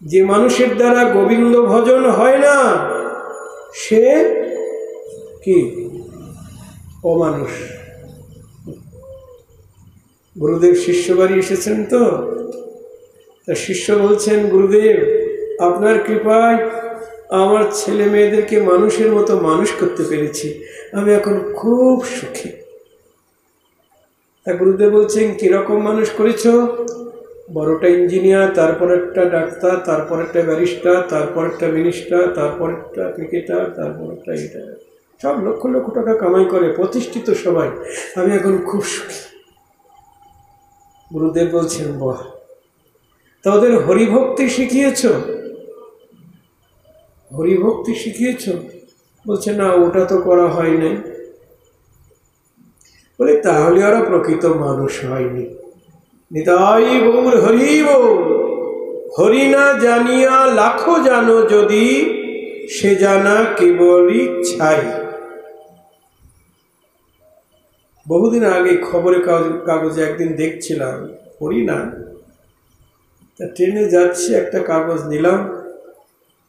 যে মানুষের দ্বারা গোবিন্দ ভজন হয় না সে কি? অমানুষ। গুরুদেব শিষ্য বাড়ি এসেছেন তো, তা শিষ্য বলছেন, গুরুদেব আপনার কৃপায় আমার ছেলে মেয়েদেরকে মানুষের মতো মানুষ করতে পেরেছি, আমি এখন খুব সুখী। তা গুরুদেব বলছেন, কিরকম মানুষ করেছ? বড়টা ইঞ্জিনিয়ার, তারপর একটা ডাক্তার, তারপর একটা ব্যারিস্টার, তারপর একটা মিনিস্টার, তারপর একটা ক্রিকেটার, তারপর একটা এটা, সব লক্ষ লক্ষ টাকা কামাই করে, প্রতিষ্ঠিত সবাই, আমি এখন খুব সুখী। গুরুদেব বলছেন, বাহ, তা ওদের হরিভক্তি শিখিয়েছ? হরিভক্তি শিখিয়েছ? বলছে, না, ওটা তো করা হয় নাই। বলে, তাহলে ওরা প্রকৃত মানুষ হয়নি। নিতাই গৌর হরি বল। হরি না জানিয়া লাখো জানো যদি, সে জানা কেবল ইচ্ছাই। বহুদিন আগে খবরের কাগজে একদিন দেখছিলাম, পড়ি না, তা ট্রেনে যাচ্ছি, একটা কাগজ নিলাম,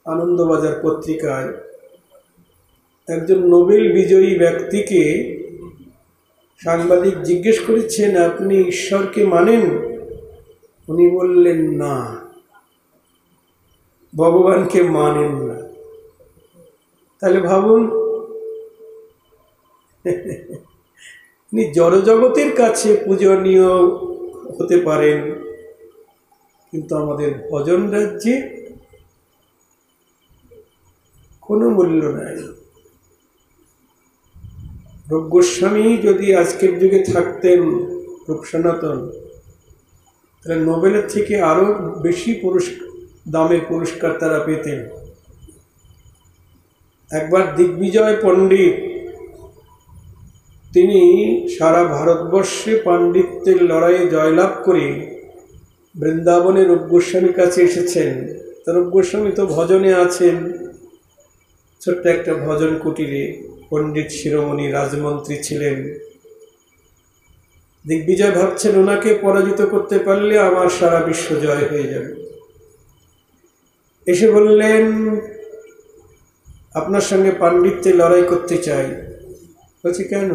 আনন্দবাজার পত্রিকায় একজন নোবেল বিজয়ী ব্যক্তিকে সাংবাদিক জিজ্ঞেস করেছেন, আপনি ঈশ্বরকে মানেন? উনি বললেন, না, ভগবানকে মানেন না। তাহলে ভাবুন, উনি জড়জগতের কাছে পূজনীয় হতে পারেন, কিন্তু আমাদের ভজন রাজ্যে কোনো মূল্য নাই। রূপ গোস্বামী যদি আজকের যুগে থাকতেন, রূপ সনাতন, তাহলে নোবেলের থেকে আরো বেশি দামের পুরস্কার তারা পেতেন। একবার দিগ্বিজয় পণ্ডিত, তিনি সারা ভারতবর্ষে পাণ্ডিত্যের লড়াইয়ে জয়লাভ করে বৃন্দাবনে রূপ গোস্বামীর কাছে এসেছেন। তা রূপ গোস্বামী তো ভজনে আছেন, ছোট্ট একটা ভজন কুটিরে, পণ্ডিত শিরোমণি রাজমন্ত্রী ছিলেন। দিগ্বিজয় ভাবছেন, ওনাকে পরাজিত করতে পারলে আমার সারা বিশ্ব জয় হয়ে যাবে। এসে বললেন, আপনার সঙ্গে পাণ্ডিত্যে লড়াই করতে চাই। বলছি, কেন?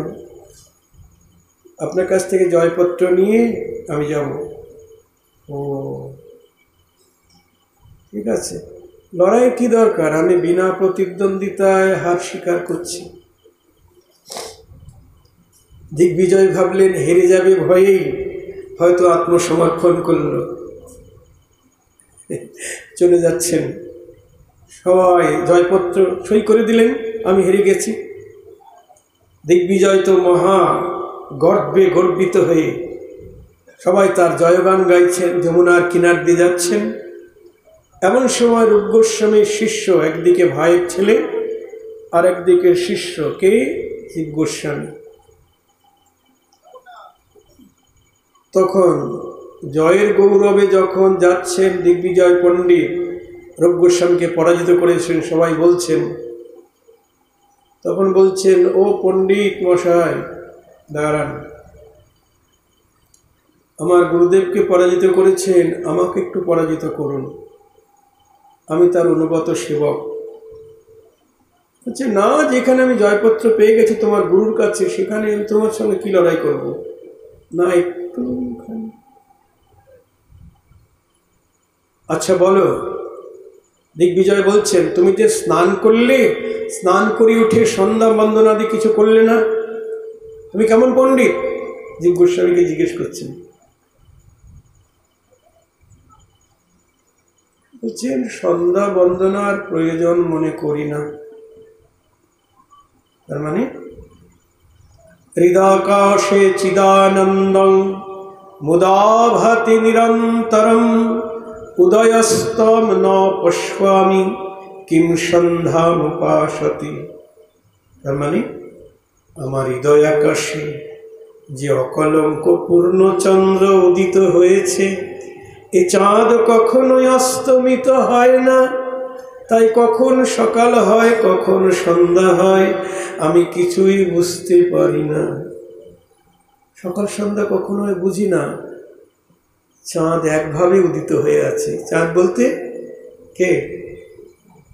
আপনার কাছ থেকে জয়পত্র নিয়ে আমি যাব। ও ঠিক আছে, লড়াই কি দরকার, আমি বিনা প্রতিদ্বন্দ্বিতায় হার স্বীকার করছি। দিগ্বিজয় ভাবলেন হেরে যাবে ভয়েই হয়তো আত্মসমর্পণ করল, চলে যাচ্ছেন। সবাই জয়পত্র সই করে দিলেন, আমি হেরে গেছি। দিগ্বিজয় তো মহা গর্বে গর্বিত হয়ে সবাই তার জয়গান গাইছেন, যমুনার কিনার দিয়ে যাচ্ছেন। এমন সময় রূপ গোস্বামীর শিষ্য, একদিকে ভাইয়ের ছেলে আর একদিকে শিষ্য, কে? জীব গোস্বামী। তখন জয়ের গৌরবে যখন যাচ্ছেন দিগ্বিজয় পণ্ডিত রূপ গোস্বামীকে পরাজিত করেছেন, সবাই বলছেন, তখন বলছেন, ও পণ্ডিত মশাই দাঁড়ান, আমার গুরুদেবকে পরাজিত করেছেন, আমাকে একটু পরাজিত করুন, আমি তার অনুগত সেবক। বলছে, না, যেখানে আমি জয়পত্র পেয়ে গেছি তোমার গুরুর কাছে, সেখানে আমি তোমার সঙ্গে কি লড়াই করব? না, একটু। আচ্ছা বলো। দিগ্বিজয় বলছেন, তুমি যে স্নান করলে, স্নান করে উঠে সন্ধ্যা বন্দনাদি কিছু করলে না, তুমি কেমন পণ্ডিত? জীব গোস্বামীকে জিজ্ঞেস করছেন। বলছেন, সন্ধ্যা বন্দনার প্রয়োজন মনে করি না। তার মানে হৃদাকাশে চিদানন্দং মুদাভাতি নিরন্তরম উদয়স্তম ন পশ্যামি কিম সন্ধ্যামুপাসতি। তার মানে আমার হৃদয় আকাশে যে অকলঙ্ক পূর্ণচন্দ্র উদিত হয়েছে, এ চাঁদ কখনোই অস্তমিত হয় না, তাই কখন সকাল হয় কখন সন্ধ্যা হয় আমি কিছুই বুঝতে পারি না। সকাল সন্ধ্যা কখনো বুঝি না, চাঁদ একভাবে উদিত হয়ে আছে। চাঁদ বলতে কে?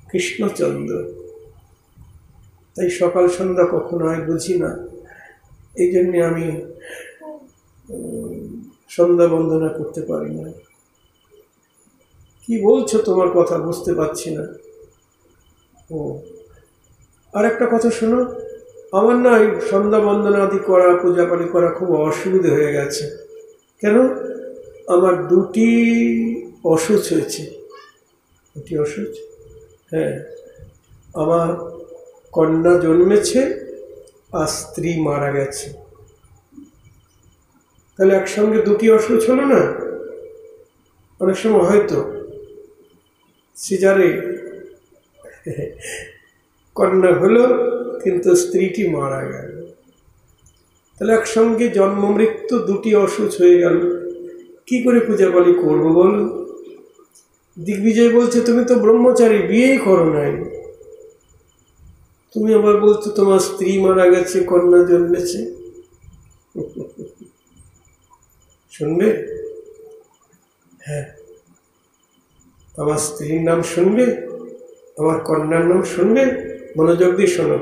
কৃষ্ণচন্দ্র। তাই সকাল সন্ধ্যা কখনো বুঝি না, এই জন্যে আমি সন্ধ্যা বন্দনা করতে পারি না। কি বলছো, তোমার কথা বুঝতে পারছি না। ও, আর একটা কথা শোনো, আমার না এই সন্ধ্যা বন্দনা আদি করা, পূজা পালি করা খুব অসুবিধা হয়ে গেছে। কেন? আমার দুটি অসুখ হয়েছে। দুটি অসুখ? হ্যাঁ, আমার কন্যা জন্মেছে আর স্ত্রী মারা গেছে। তাহলে একসঙ্গে দুটি অসুখ হলো না? অনেক সময় হয়তো সিজারে কন্যা হলো কিন্তু স্ত্রীটি মারা গেল, তাহলে একসঙ্গে জন্ম মৃত্যু দুটি অসুখ হয়ে গেল। কি করে পূজা পালি করবো বলো? দিগ্বিজয় বলছে, তুমি তো ব্রহ্মচারী, বিয়েই করো নাই, তুমি আবার বলছো তোমার স্ত্রী মারা গেছে, কন্যা জন্মেছে। শুনবে? হ্যাঁ, আমার স্ত্রীর নাম শুনবে, আমার কন্যার নাম শুনবে, মনোযোগ দিয়ে শোনো।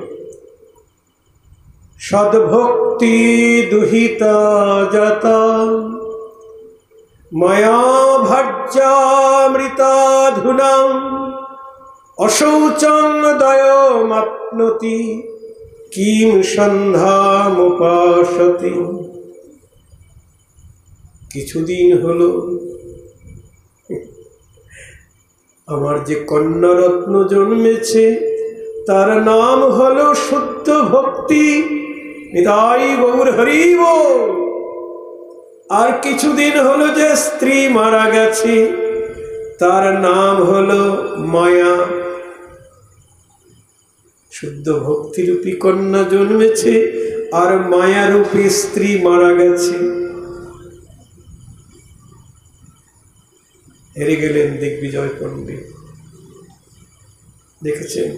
সদ্ভক্তি দুহিতা জাতা মায়া ভাজ্যামৃতাধুনাং অশৌচং দয়মাপ্নতি কিম সন্ধ্যামুপাসতি। কিছুদিন হলো আমার যে কন্যারত্ন জন্মেছে তার নাম হলো শুদ্ধ ভক্তি, নিতাই গৌর হরি বল। আর কিছুদিন হলো যে স্ত্রী মারা গেছে তার নাম হলো মায়া। শুদ্ধ ভক্তিরূপী কন্যা জন্মেছে আর মায়ারূপী স্ত্রী মারা গেছে। হেরে গেলেন দিগ্বিজয় পণ্ডিত। দেখেছেন,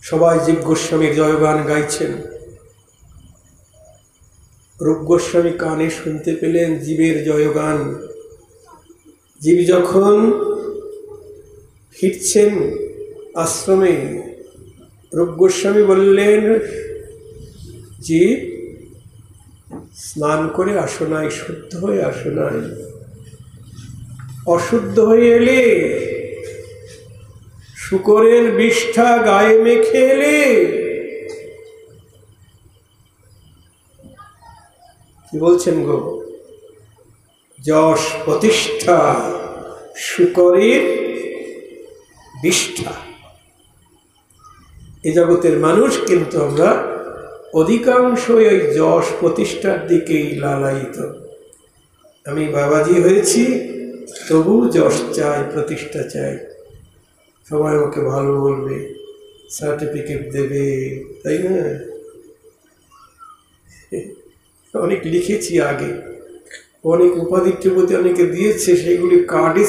সবাই জীব গোস্বামীর জয়গান গাইছেন। রূপ গোস্বামী কানে শুনতে পেলেন জীবের জয়গান। জীব যখন ফিরছেন আশ্রমে, রূপ গোস্বামী বললেন, জীব স্নান করে আসো নাই, শুদ্ধ হয়ে আসো নাই। অশুদ্ধ হয়ে এলে, শুকরের বিষ্ঠা গায়ে মেখে এলে, কি বলছেন গো? যশ প্রতিষ্ঠা শুকরের বিষ্ঠা। এ জগতের মানুষ কিন্তু আমরা অধিকাংশই ওই যশ প্রতিষ্ঠার দিকেই লালায়িত। আমি বাবাজি হয়েছি, তবু যশ চাই, প্রতিষ্ঠা চাই, সবাই আমাকে ভালো বলবে, সার্টিফিকেট দেবে, তাই না? অনেক লিখেছি আগে, অনেক উপাধি প্রতি অনেকে দিয়েছে, সেগুলি কার্ডে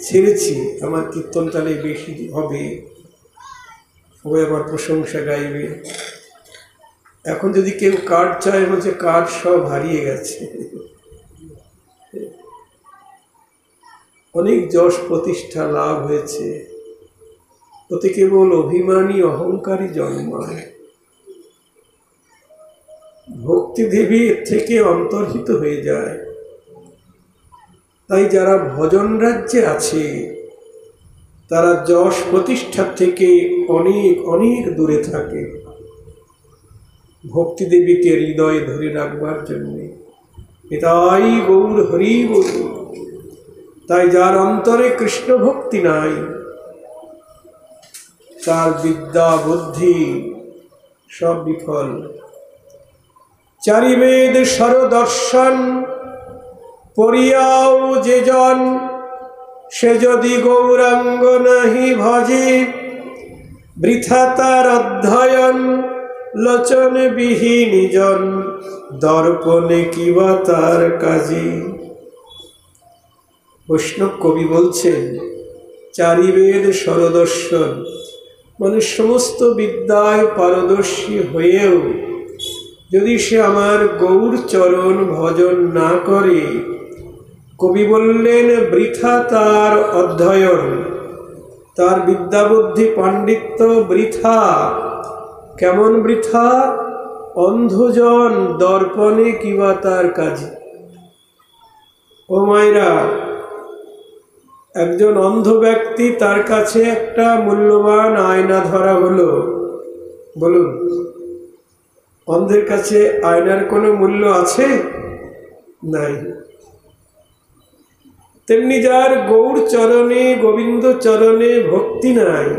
ছেড়েছি। আমার কীর্তন তালে বেশি হবে, সবাই আমার প্রশংসা গাইবে। এখন যদি কেউ কার্ড চায়, বলছে কার্ড সব হারিয়ে গেছে। অনেক যশ প্রতিষ্ঠা লাভ হয়েছে, ওতে কেবল অভিমানী অহংকারী জন্মায়। ভক্তি দেবী এর থেকে অন্তর্হিত হয়ে যায়। তাই যারা ভজন রাজ্যে আছে, তারা যশ প্রতিষ্ঠা থেকে অনেক অনেক দূরে থাকে, ভক্তি দেবীকে হৃদয়ে ধরে রাখবার জন্য। এটাই গৌর হরি বল। তাই যার অন্তরে কৃষ্ণ ভক্তি নাই, তার বিদ্যা বুদ্ধি সব বিফল। চারি বেদ সরদর্শন পড়িয়াও যে জন, সে যদি গৌরাঙ্গ নাহি ভজে, বৃথা তার অধ্যয়ন, লোচন বিহীন জন, দর্পণে কিবা তার কাজে। বৈষ্ণব কবি বলছেন, চারি বেদ সরদর্শন মানে সমস্ত বিদ্যায় পারদর্শী হয়েও যদি সে আমার গৌর চরণ ভজন না করে, কবি বললেন বৃথা তার অধ্যয়ন, তার বিদ্যাবুদ্ধি পাণ্ডিত্য বৃথা। কেমন বৃথা? অন্ধজন দর্পণে কিবা তার কাজে। ও মায়েরা, একজন অন্ধ ব্যক্তি, তার কাছে একটা মূল্যবান আয়না ধরা হলো, বলুন অন্ধের কাছে আয়নার কোনো মূল্য আছে? নাই। তেমনি যার গৌর চরণে গোবিন্দ চরণে ভক্তি নাই,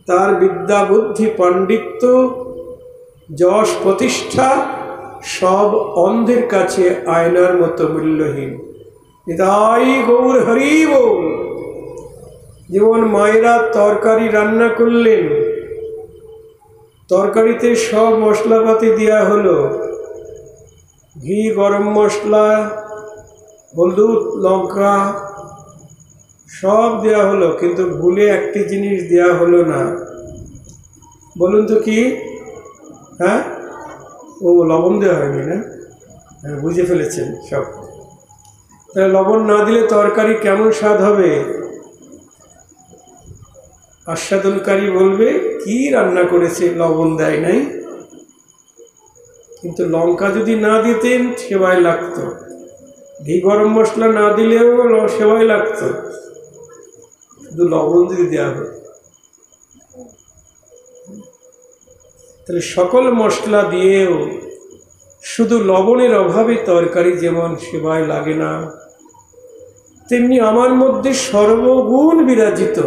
তার বিদ্যা বুদ্ধি পাণ্ডিত্য যশ প্রতিষ্ঠা সব অন্ধের কাছে আয়নার মতো মূল্যহীন। তাই গৌর হরি বল। যেমন মায়েরা তরকারি রান্না করলেন, তরকারিতে সব মশলাপাতি দেওয়া হলো, ঘি, গরম মশলা, হলুদ, লঙ্কা সব দেওয়া হলো, কিন্তু ভুলে একটি জিনিস দেওয়া হলো না। বলুন তো কি? হ্যাঁ, ও লবণ দেওয়া হয়নি না? হ্যাঁ, বুঝে ফেলেছেন সব। তাহলে লবণ না দিলে তরকারি কেমন স্বাদ হবে? আস্বাদনকারী বলবে কি রান্না করেছে, লবণ দেয় নাই। কিন্তু লঙ্কা যদি না দিতেন সেবাই লাগতো, ঘি গরম মশলা না দিলেও সেবাই লাগতো, শুধু লবণ যদি দেওয়া হতো। তাহলে সকল মশলা দিয়েও শুধু লবণের অভাবে তরকারি যেমন সেবায় লাগে না, তেমনি আমার মধ্যে সর্বগুণ বিরাজিত।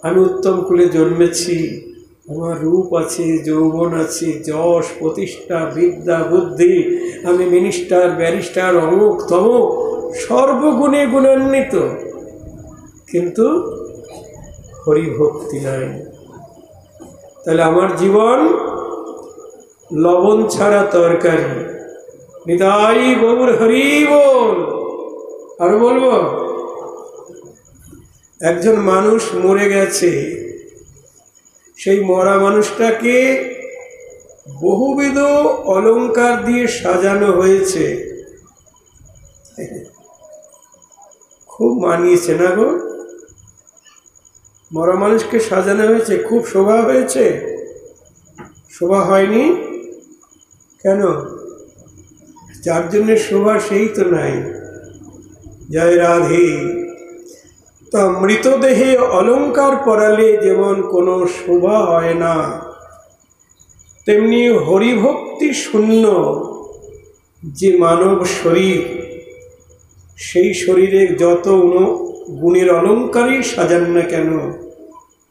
আমি উত্তম কুলে জন্মেছি, আমার রূপ আছে, যৌবন আছে, যশ প্রতিষ্ঠা বিদ্যা বুদ্ধি, আমি মিনিস্টার ব্যারিস্টার অমুক তমুক, সর্বগুণে গুণান্বিত, কিন্তু হরিভক্তি নাই। তাহলে আমার জীবন লবণ ছাড়া তরকারি। নিতাই গৌর হরি বল। আরো বলবো, একজন মানুষ মরে গেছে, সেই মরা মানুষটাকে বহুবিধ অলংকার দিয়ে সাজানো হয়েছে, খুব মানিয়েছে না গো? মরা মানুষকে সাজানো হয়েছে, খুব শোভা হয়েছে? শোভা হয়নি কেন? যার জন্য শোভা সেই তো নাই। জয় রাধে। তা মৃতদেহে অলঙ্কার পরালে যেমন কোনো শোভা হয় না, তেমনি হরিভক্তি শূন্য যে মানব শরীর, সেই শরীরে যত গুণের অলঙ্কারই সাজান না কেন,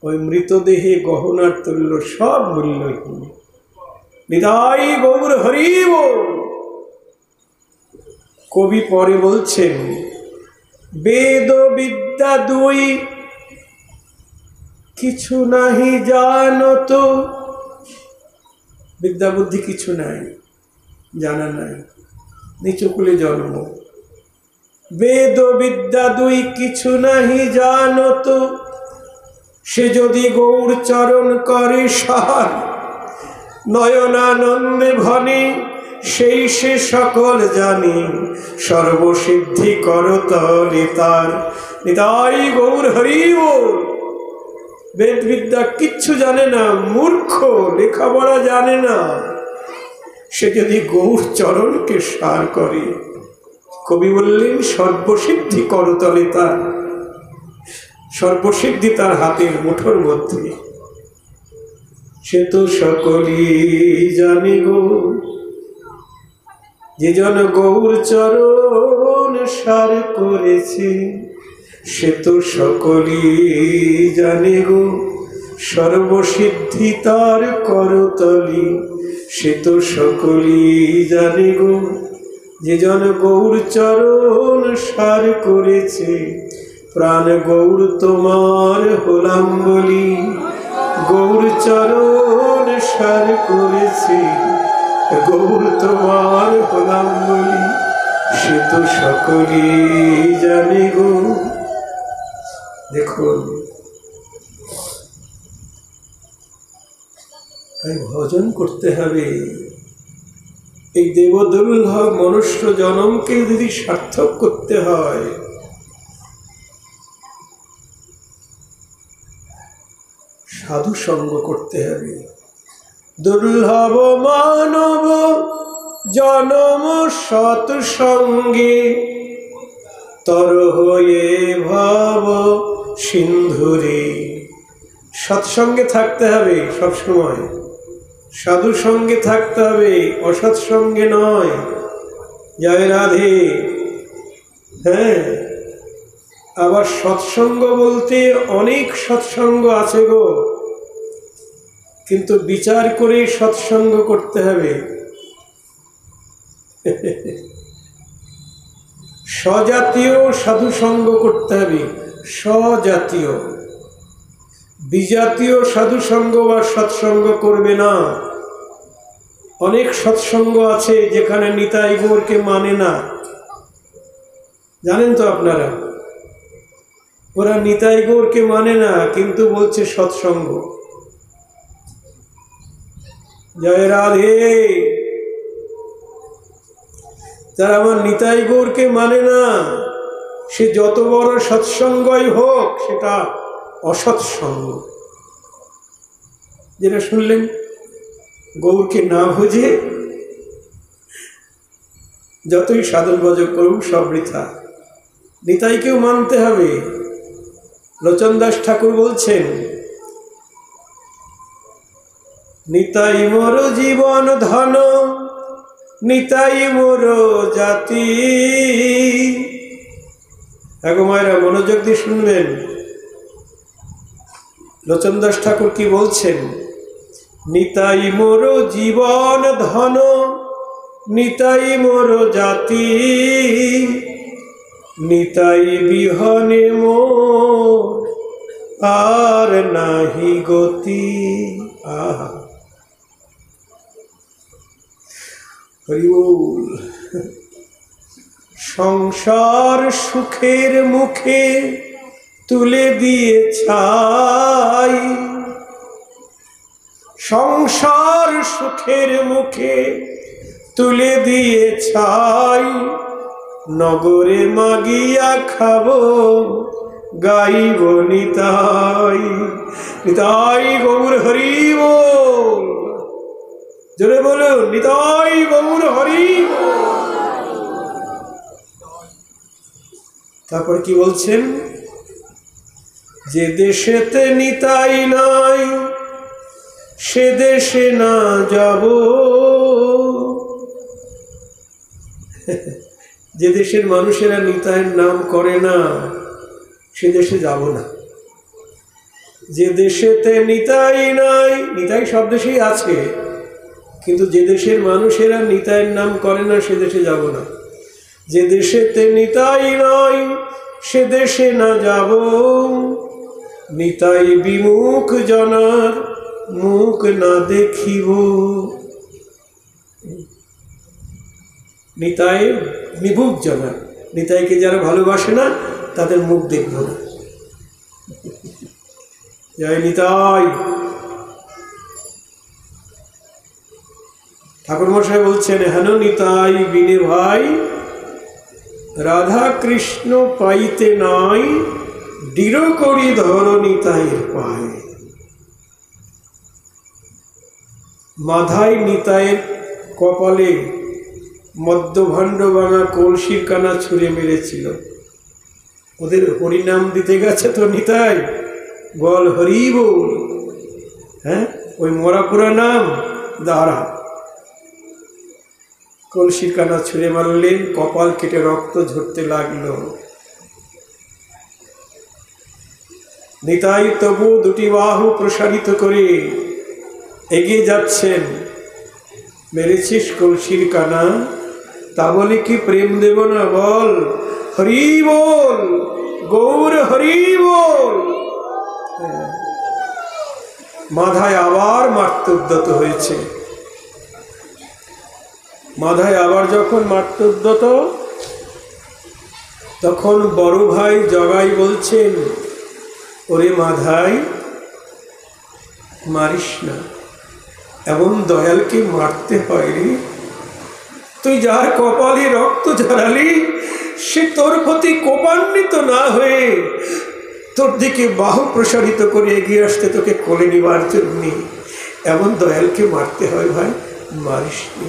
ওই মৃতদেহে গহনার তুল্য সব মূল্যহীন। নিতাই গৌর হরি বল। কবি পরে বলছেন, বেদ বিদ্যা দুই কিছু নাহি জানত। বিদ্যা বুদ্ধি কিছু নাই, জানা নাই, নিচুকুলে জন্ম। বেদ বিদ্যা দুই কিছু নাহি জানত, সে যদি গৌর চরণ করে সার, নয়নানন্দে ভনে সেই সে সকল জানি, সর্বসিদ্ধি করতলে তার। নিতাই গৌর হরি বল। বেদ বিদ্যা কিচ্ছু জানে না, মূর্খ, লেখাপড়া জানে না, সে যদি গৌর চরণকে সার করে, কবি বললেন সর্বসিদ্ধি করতলে তার। সর্বসিদ্ধি তার হাতের মুঠোর মধ্যে। সে তো সকলই জানে গো, যে জন গৌর চরণ সার করেছে, সে তো সকলই জানে গো, সর্বসিদ্ধি তার করতলি। সে তো সকলই জানে গো, যে জন গৌর চরণ সার করেছে। প্রাণ গৌর তোমার হলাম বলি, গৌর চরণ সার করেছে, গৌর তোমার হলাম বলি, সে তো সকলই জানে গো। দেখুন, তাই ভজন করতে হবে। এই দেবদুর্লভ মনুষ্য জনমকে যদি সার্থক করতে হয়, সাধু সঙ্গ করতে হবে। দুর্লভ মানব জনম সৎসঙ্গে, তর হয়ে ভব সিন্ধুরে। সৎসঙ্গে থাকতে হবে সবসময়, সাধু সঙ্গে থাকতে হবে, অসৎসঙ্গে নয়। জয় রাধে। হ্যাঁ, আবার সৎসঙ্গ বলতে অনেক সৎসঙ্গ আছে গো, কিন্তু বিচার করে সৎসঙ্গ করতে হবে। স্বজাতীয় সাধু সঙ্গ করতে হবে, স্বজাতীয়। বিজাতীয় সাধু সঙ্গ বা সৎসঙ্গ করবে না। অনেক সৎসঙ্গ আছে যেখানে নিতাই গৌরকে মানে না, জানেন তো আপনারা। ওরা নিতাই গৌরকে মানে না, কিন্তু বলছে সৎসঙ্গ। জয় রাধে। যারা আমার নিতাই গৌরকে মানে না, সে যত বড় সৎসঙ্গই হোক, সেটা অসৎসঙ্গ। যেটা শুনলেন, গৌরকে না বুঝে যতই সাধন ভজন করুন সব বৃথা। নিতাইকেও মানতে হবে। লোচন দাস ঠাকুর বলছেন, নিতাই মোর জীবন ধন, নিতাই মোর জাতি। এখন মায়েরা মনোযোগ দিয়ে শুনবেন, লোচন দাস ঠাকুর কি বলছেন। নিতাই মোর জীবন ধন, নিতাই মোর জাতি, নিতাই বিহনে মোর আর নাহি গতি। আহা, হরি বল। সংসার সুখের মুখে তুলে দিয়ে ছাই, সংসার সুখের মুখে তুলে দিয়ে ছাই, নগরে মাগিয়া খাবো গাইব নিতাই। নিতাই গৌর হরি বল। জোরে বলুন, নিতাই গৌর হরি বল। তারপর কি বলছেন, যে দেশেতে নিতাই নাই সে দেশে না যাব। যে দেশের মানুষেরা নিতাইয়ের নাম করে না সে দেশে যাব না। যে দেশেতে নিতাই নাই, নিতাই সব দেশেই আছে, কিন্তু যে দেশের মানুষেরা নিতাইয়ের নাম করে না সে দেশে যাব না। যে দেশেতে নিতাই নাই সে দেশে না যাব, নিতাই বিমুখ জনার মুখ না দেখিব। নিতাই বিমুখ জনার, নিতাইকে যারা ভালোবাসে না তাদের মুখ দেখব না। জয় নিতাই। ঠাকুর মশাই বলছেন, হেন নিতাই বিনে ভাই রাধা কৃষ্ণ পাইতে নাই, দৃঢ় করি ধর নিতাইয়ের পায়। মাধাই নিতাইয়ের কপালে মদ্যভাণ্ড ভাঙা কলসির কানা ছুঁড়ে মেরেছিল। ওদের হরিনাম দিতে গেছে তো নিতাই, বল হরি বল, হ্যাঁ, ওই মরাপুরা নাম দ্বারা কলসির কানা ছুঁড়ে মারলেন, কপাল কেটে রক্ত ঝরতে লাগলো। নিতাই তবু দুটি বাহু প্রসারিত করে এগিয়ে যাচ্ছেন। মেরেছিস কলসির কানা, তা বলে কি প্রেম দেব না? বল হরি বল, গৌর হরি বল। মাধায় আবার মারতে উদ্যত হয়েছে। মাধায় আবার যখন মারতে উদ্যত, তখন বড় ভাই জগাই বলছেন, ওরে মাধাই মারিস না, এমন দয়ালকে মারতে হয় রে। তুই যার কপালে রক্ত ঝরালি সে তোর প্রতি কোপান্বিত না হয়ে তোর দিকে বাহু প্রসারিত করে এগিয়ে আসতে তোকে কোলে নিবার জন্য। এমন দয়ালকে মারতে হয় ভাই, মারিস নি।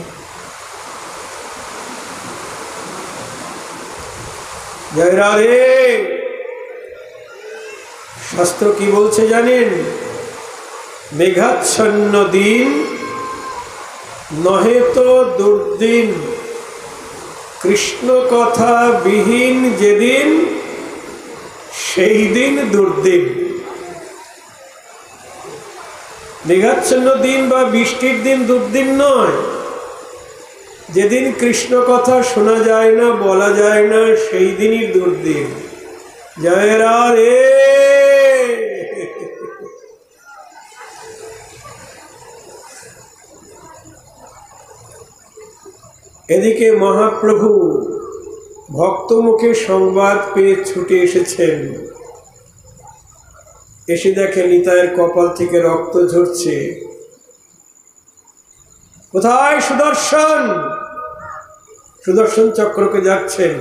জয় রাধে। শাস্ত্র কি বলছে জানেন? মেঘাচ্ছন্ন দিন নহে তো দুর্দিন, কৃষ্ণ কথা বিহীন যেদিন সেই দিন দুর্দিন। মেঘাচ্ছন্ন দিন বা বৃষ্টির দিন দুর্দিন নয়, যেদিন কৃষ্ণ কথা শোনা যায় না, বলা যায় না, সেই দিনই দুর্দিন। জয় রাধে। এদিকে মহাপ্রভু ভক্তমুখে সংবাদ পেয়ে ছুটে এসেছেন। এসে দেখে নিতাইয়ের কপাল থেকে রক্ত ঝরছে। কোথায় সুদর্শন? সুদর্শন চক্রকে যাচ্ছেন,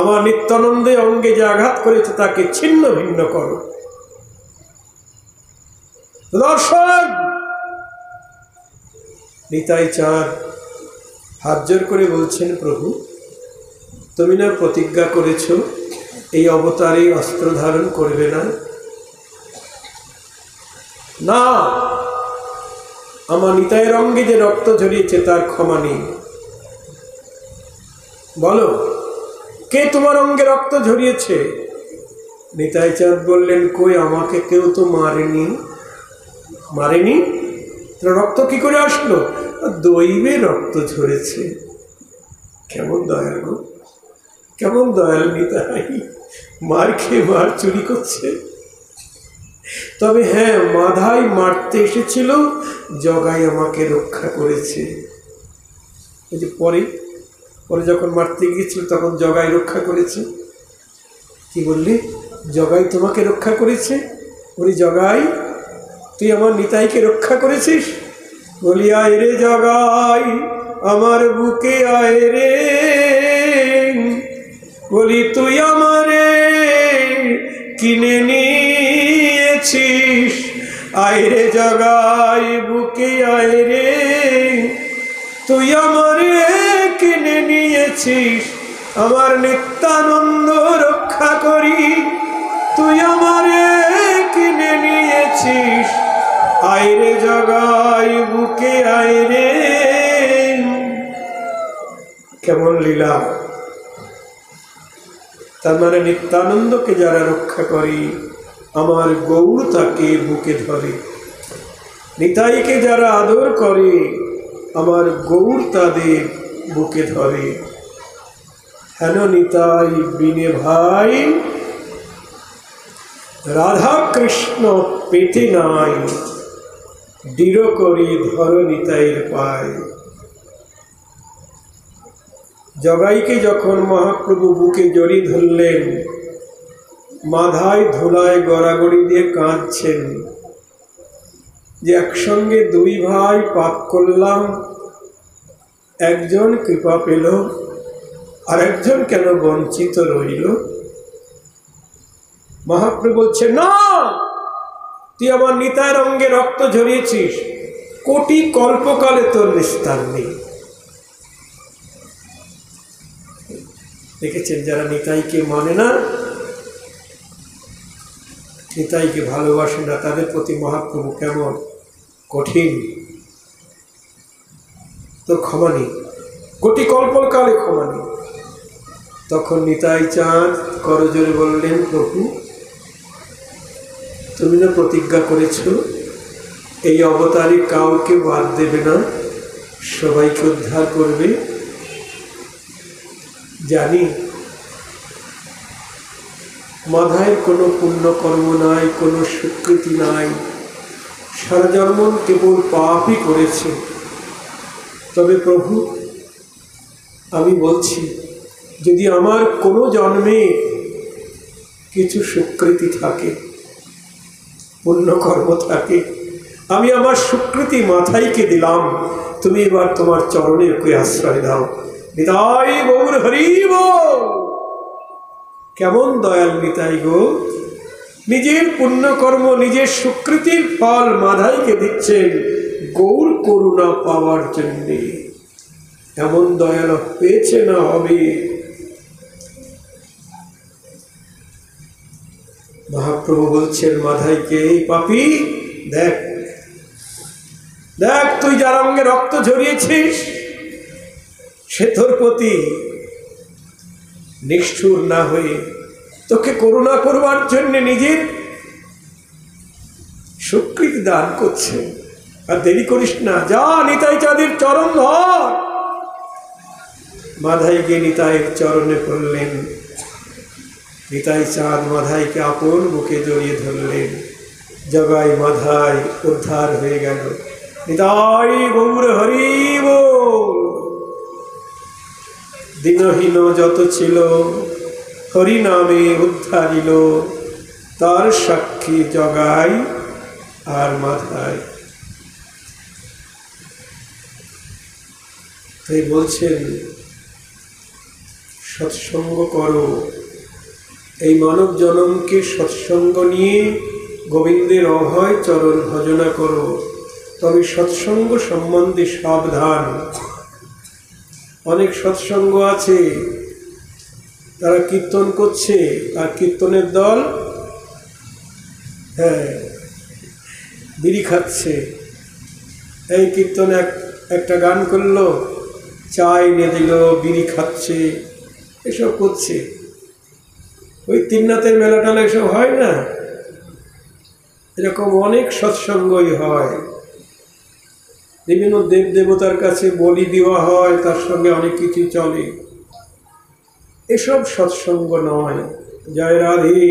আমার নিত্যানন্দে অঙ্গে যে আঘাত করেছে তাকে ছিন্ন ভিন্ন করো। সুদর্শন! নিতাই চাঁদ হাত জোর করে বলছেন, প্রভু তুমি না প্রতিজ্ঞা করেছ এই অবতারে অস্ত্র ধারণ করবে না? না, আমার নিতাইয়ের অঙ্গে যে রক্ত ঝরিয়েছে তার ক্ষমা নেই। বলো, কে তোমার অঙ্গে রক্ত ঝরিয়েছে? নিতাই চাঁদ বললেন, কই আমাকে কেউ তো মারেনি। মারেনি? রক্ত কি করে আসলো? দৈবে রক্ত ঝরেছে। কেমন দয়াল গো, কেমন দয়াল নিতাই, মার খেয়ে মার চুরি করছে। তবে হ্যাঁ, মাধাই মারতে এসেছিল, জগাই আমাকে রক্ষা করেছে। এই যে পরে পরে যখন মারতে গিয়েছিল তখন জগাই রক্ষা করেছে। কি বললি? জগাই তোমাকে রক্ষা করেছে? বলি জগাই তুই আমার নিতাইকে রক্ষা করেছিস? বলি আয় রে জগাই আমার বুকে আয় রে, বলি তুই আমারে কিনে নিয়েছিস। আয় রে জগাই বুকে আয় রে, তুই আমারে কিনে নিয়েছিস। আমার নিত্যানন্দ রক্ষা করি, তুই আমারে কিনে নিয়েছিস, আইরে জগাই বুকে আইরে। কেমন লীলা! তার মানে নিত্যানন্দকে যারা রক্ষা করে, আমার গৌর তাকে বুকে ধরে। নিতাইকে যারা আদর করে, আমার গৌর তাদের বুকে ধরে। হেন নিতাই বিনে ভাই, রাধা কৃষ্ণ পেতে নাই, দৃঢ় করে ধর নিতাইয়ের পায়। জগাইকে যখন মহাপ্রভু বুকে জড়িয়ে ধরলেন, মাথায় ধুলায় গড়াগড়ি দিয়ে কাঁদছেন যে একসঙ্গে দুই ভাই পাপ করলাম, একজন কৃপা পেল আর একজন কেন বঞ্চিত রইল। মহাপ্রভু বলছে, না, তুই আমার নিতাইয়ের অঙ্গে রক্ত ঝরিয়েছিস, কোটি কল্পকালে তোর নিস্তার নেই। দেখেছেন, যারা নিতাইকে মানে না, নিতাইকে ভালোবাসে না, তাদের প্রতি মহাপ্রভু কেমন কঠিন। তোর ক্ষমা নেই, কোটি কল্পকালে ক্ষমা নেই। তখন নিতাই চাঁদ করজোরে বললেন, প্রভু, তুমি না প্রতিজ্ঞা করেছ এই অবতারে কাউকে বাদ দেবে না, সবাইকে উদ্ধার করবে। জানি মাথায় কোনো পুণ্যকর্ম নাই, কোনো স্বীকৃতি নাই, সারা জন্ম কেবল পাপই করেছে। তবে প্রভু, আমি বলছি, যদি আমার কোনো জন্মে কিছু স্বীকৃতি থাকে, পুণ্যকর্ম থাকে, আমি আমার স্বীকৃতি মাথাইকে দিলাম, তুমি এবার তোমার চরণে ওকে আশ্রয় দাও। নিতাই গৌর হরি বল। কেমন দয়াল নিতাই গো! নিজের পুণ্যকর্ম, নিজের স্বীকৃতির ফল মাধাইকে দিচ্ছেন গৌর করুণা পাওয়ার জন্যে। এমন দয়াল পেয়েছে না হবে। মহাপ্রভু বলছেন মাধাইকে, এই পাপী, দেখ দেখ, তুই যার অঙ্গে রক্ত ঝরিয়েছিস, সে তোর প্রতি নিষ্ঠুর না হয়ে তোকে করুণা করবার জন্য নিজের স্বীকৃতি দান করছে। আর দেরি করিস না, যা নিতাই চাঁদের চরণ ধর। মাধাই গিয়ে নিতাইয়ের চরণে পড়লেন। নিতাই চাঁদ মাধাইকে আপন বুকে জড়িয়ে ধরলেন। জগাই মাধাই উদ্ধার হয়ে গেল। নিতাই গৌর হরি বল। দিনহীন যত ছিল, হরি নামে উদ্ধারিল, তার সাক্ষী জগাই আর মাধাই। তাই বলছেন, সৎসঙ্গ করো, এই মানব জনমকে সৎসঙ্গ নিয়ে গোবিন্দের অভয় চরণ ভজনা করো। তবে সৎসঙ্গ সম্বন্ধে সাবধান। অনেক সৎসঙ্গ আছে, তারা কীর্তন করছে আর কীর্তনের দল বিড়ি খাচ্ছে। এই কীর্তন একটা গান করলো, চা এনে দিল, বিড়ি খাচ্ছে, এসব করছে। ওই তিননাথের মেলা টালা এসব হয় না, এরকম অনেক সৎসঙ্গই হয়। বিভিন্ন দেব দেবতার কাছে বলি দেওয়া হয়, তার সঙ্গে অনেক কিছু চলে। এসব সৎসঙ্গ নয়। জয় রাধে।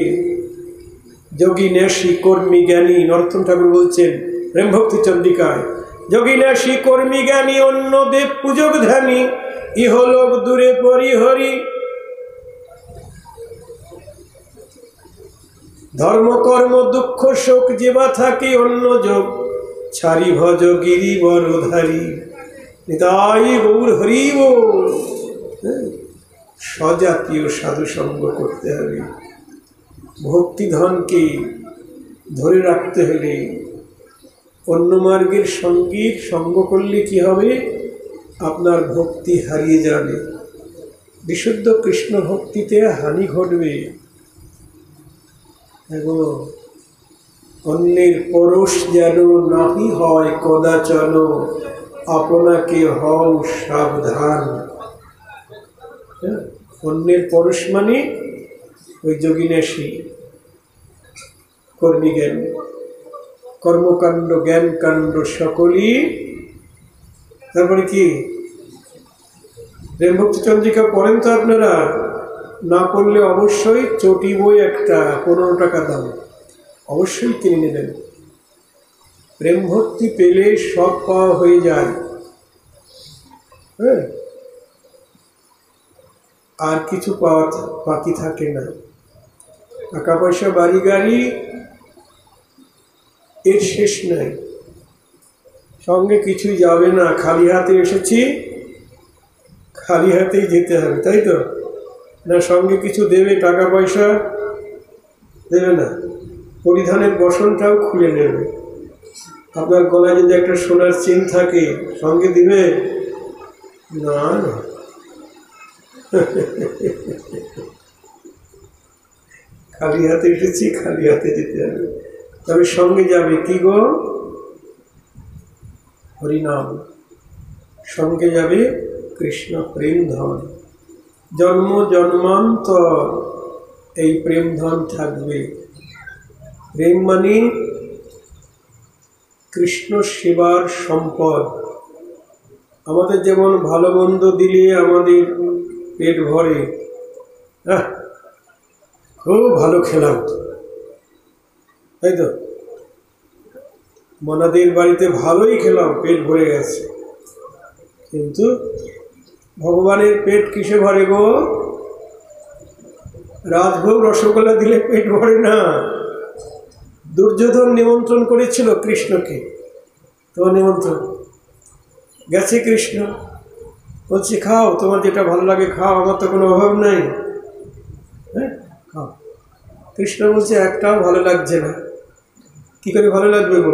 যোগী ন্যাসী কর্মী জ্ঞানী, নরোত্তম ঠাকুর বলছেন প্রেম ভক্তি চন্ডিকায়, যোগী ন্যাসী কর্মী জ্ঞানী, অন্য দেব পূজক ধ্যানী, ইহলোক দূরে পরিহরি। ধর্মকর্ম দুঃখ শোক যেবা থাকে, অন্য যোগ ছাড়ি ভজ গিরি বরধারী। নিতাই গৌর হরি বল। স্বজাতীয় সাধু সঙ্গ করতে হবে। ভক্তিধনকে ধরে রাখতে হলে অন্য মার্গের সঙ্গীর সঙ্গ করলে কি হবে? আপনার ভক্তি হারিয়ে যাবে। বিশুদ্ধ কৃষ্ণ ভক্তিতে হানি ঘটবে। এবং অন্যের পরশ যেন নাহি হয় কদাচন, আপনাকে হও সাবধান। অন্যের পরশ মানে ওই যোগিনেশী কর্মী জ্ঞান, কর্মকাণ্ড জ্ঞান কাণ্ড সকলই। তারপরে কি প্রেম ভক্তি চন্দ্রিকা পড়েন তো আপনারা? না পড়লে অবশ্যই চটি বই একটা 15 টাকা দাম, অবশ্যই কিনে নেবেন। প্রেম ভক্তি পেলে সব পাওয়া হয়ে যায়। হ্যাঁ, আর কিছু পাওয়া বাকি থাকে না। টাকা পয়সা বাড়ি গাড়ি এর শেষ নাই, সঙ্গে কিছুই যাবে না। খালি হাতে এসেছি, খালি হাতেই যেতে হবে, তাই তো? না সঙ্গে কিছু দেবে, টাকা পয়সা দেবে না, পরিধানের বসনটাও খুলে নেবে। আপনার গলায় যদি একটা সোনার চেন থাকে, সঙ্গে দিবে না? না, খালি হাতে এসেছি, খালি হাতে যেতে হবে। তবে সঙ্গে যাবে কি গো? হরিনাম। সঙ্গে যাবে কৃষ্ণ প্রেম ধন। জন্ম জন্মান্তর এই প্রেম ধন থাকবে। প্রেম মানে কৃষ্ণ সেবার সম্পদ। আমাদের যেমন ভালো মন্দ দিলে আমাদের পেট ভরে, খুব ভালো খেলাম, তাই তো? মনাদের বাড়িতে ভালোই খেলাম, পেট ভরে গেছে। কিন্তু ভগবানের পেট কিসে ভরে গো? রাজভোগ রসগোল্লা দিলে পেট ভরে না। দুর্যোধন নিমন্ত্রণ করেছিল কৃষ্ণকে, তোমার নিমন্ত্রণ গেছে কৃষ্ণ, বলছে খাও, তোমার যেটা ভালো লাগে খাও, আমার তো কোনো অভাব নাই, হ্যাঁ খাও। কৃষ্ণ বলছে একটাও ভালো লাগছে না। কি করে ভালো লাগবে গো?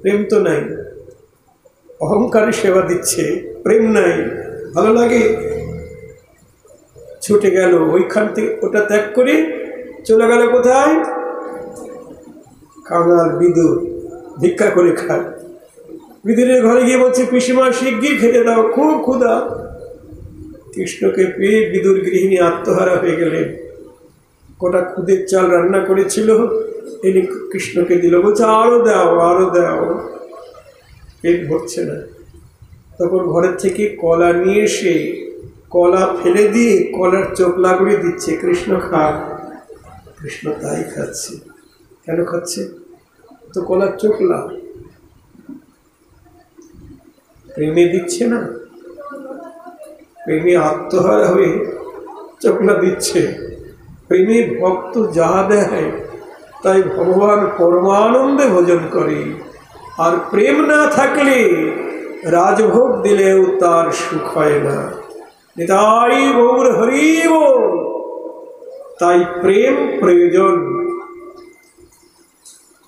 প্রেম তো নাই, অহংকারে সেবা দিচ্ছে, প্রেম নাই, ভালো লাগে? ছুটে গেল ওইখান থেকে, ওটা ত্যাগ করে চলে গেল কোথায়? কাঙাল বিদুর ভিক্ষা করে খায়। বিদুরের ঘরে গিয়ে বলছে পিসিমা শিগগির খেতে দাও, খুব ক্ষুধা। কৃষ্ণকে পেয়ে বিদুর গৃহিণী আত্মহারা হয়ে গেলেন। কটা খুদের চাল রান্না করেছিল, এনে কৃষ্ণকে দিল, বলছে আরো দাও, আরো দাও। পেট ভরছে না। তখন ঘরের থেকে কলা নিয়ে এসে কলা ফেলে দিয়ে কলার চোখলা করে দিচ্ছে, কৃষ্ণ খা। কৃষ্ণ তাই খাচ্ছে। কেন খাচ্ছে? তো কলার চোখলা প্রেমে দিচ্ছে না, প্রেমে আত্মহারা হয়ে চোখলা দিচ্ছে। প্রেমে ভক্ত যাহা দেয় তাই ভগবান পরমানন্দে ভোজন করে। আর প্রেম না থাকলে রাজভোগ দিলেও তার সুখ হয় না। নিতাই গৌর হরি বল। তাই প্রেম প্রয়োজন।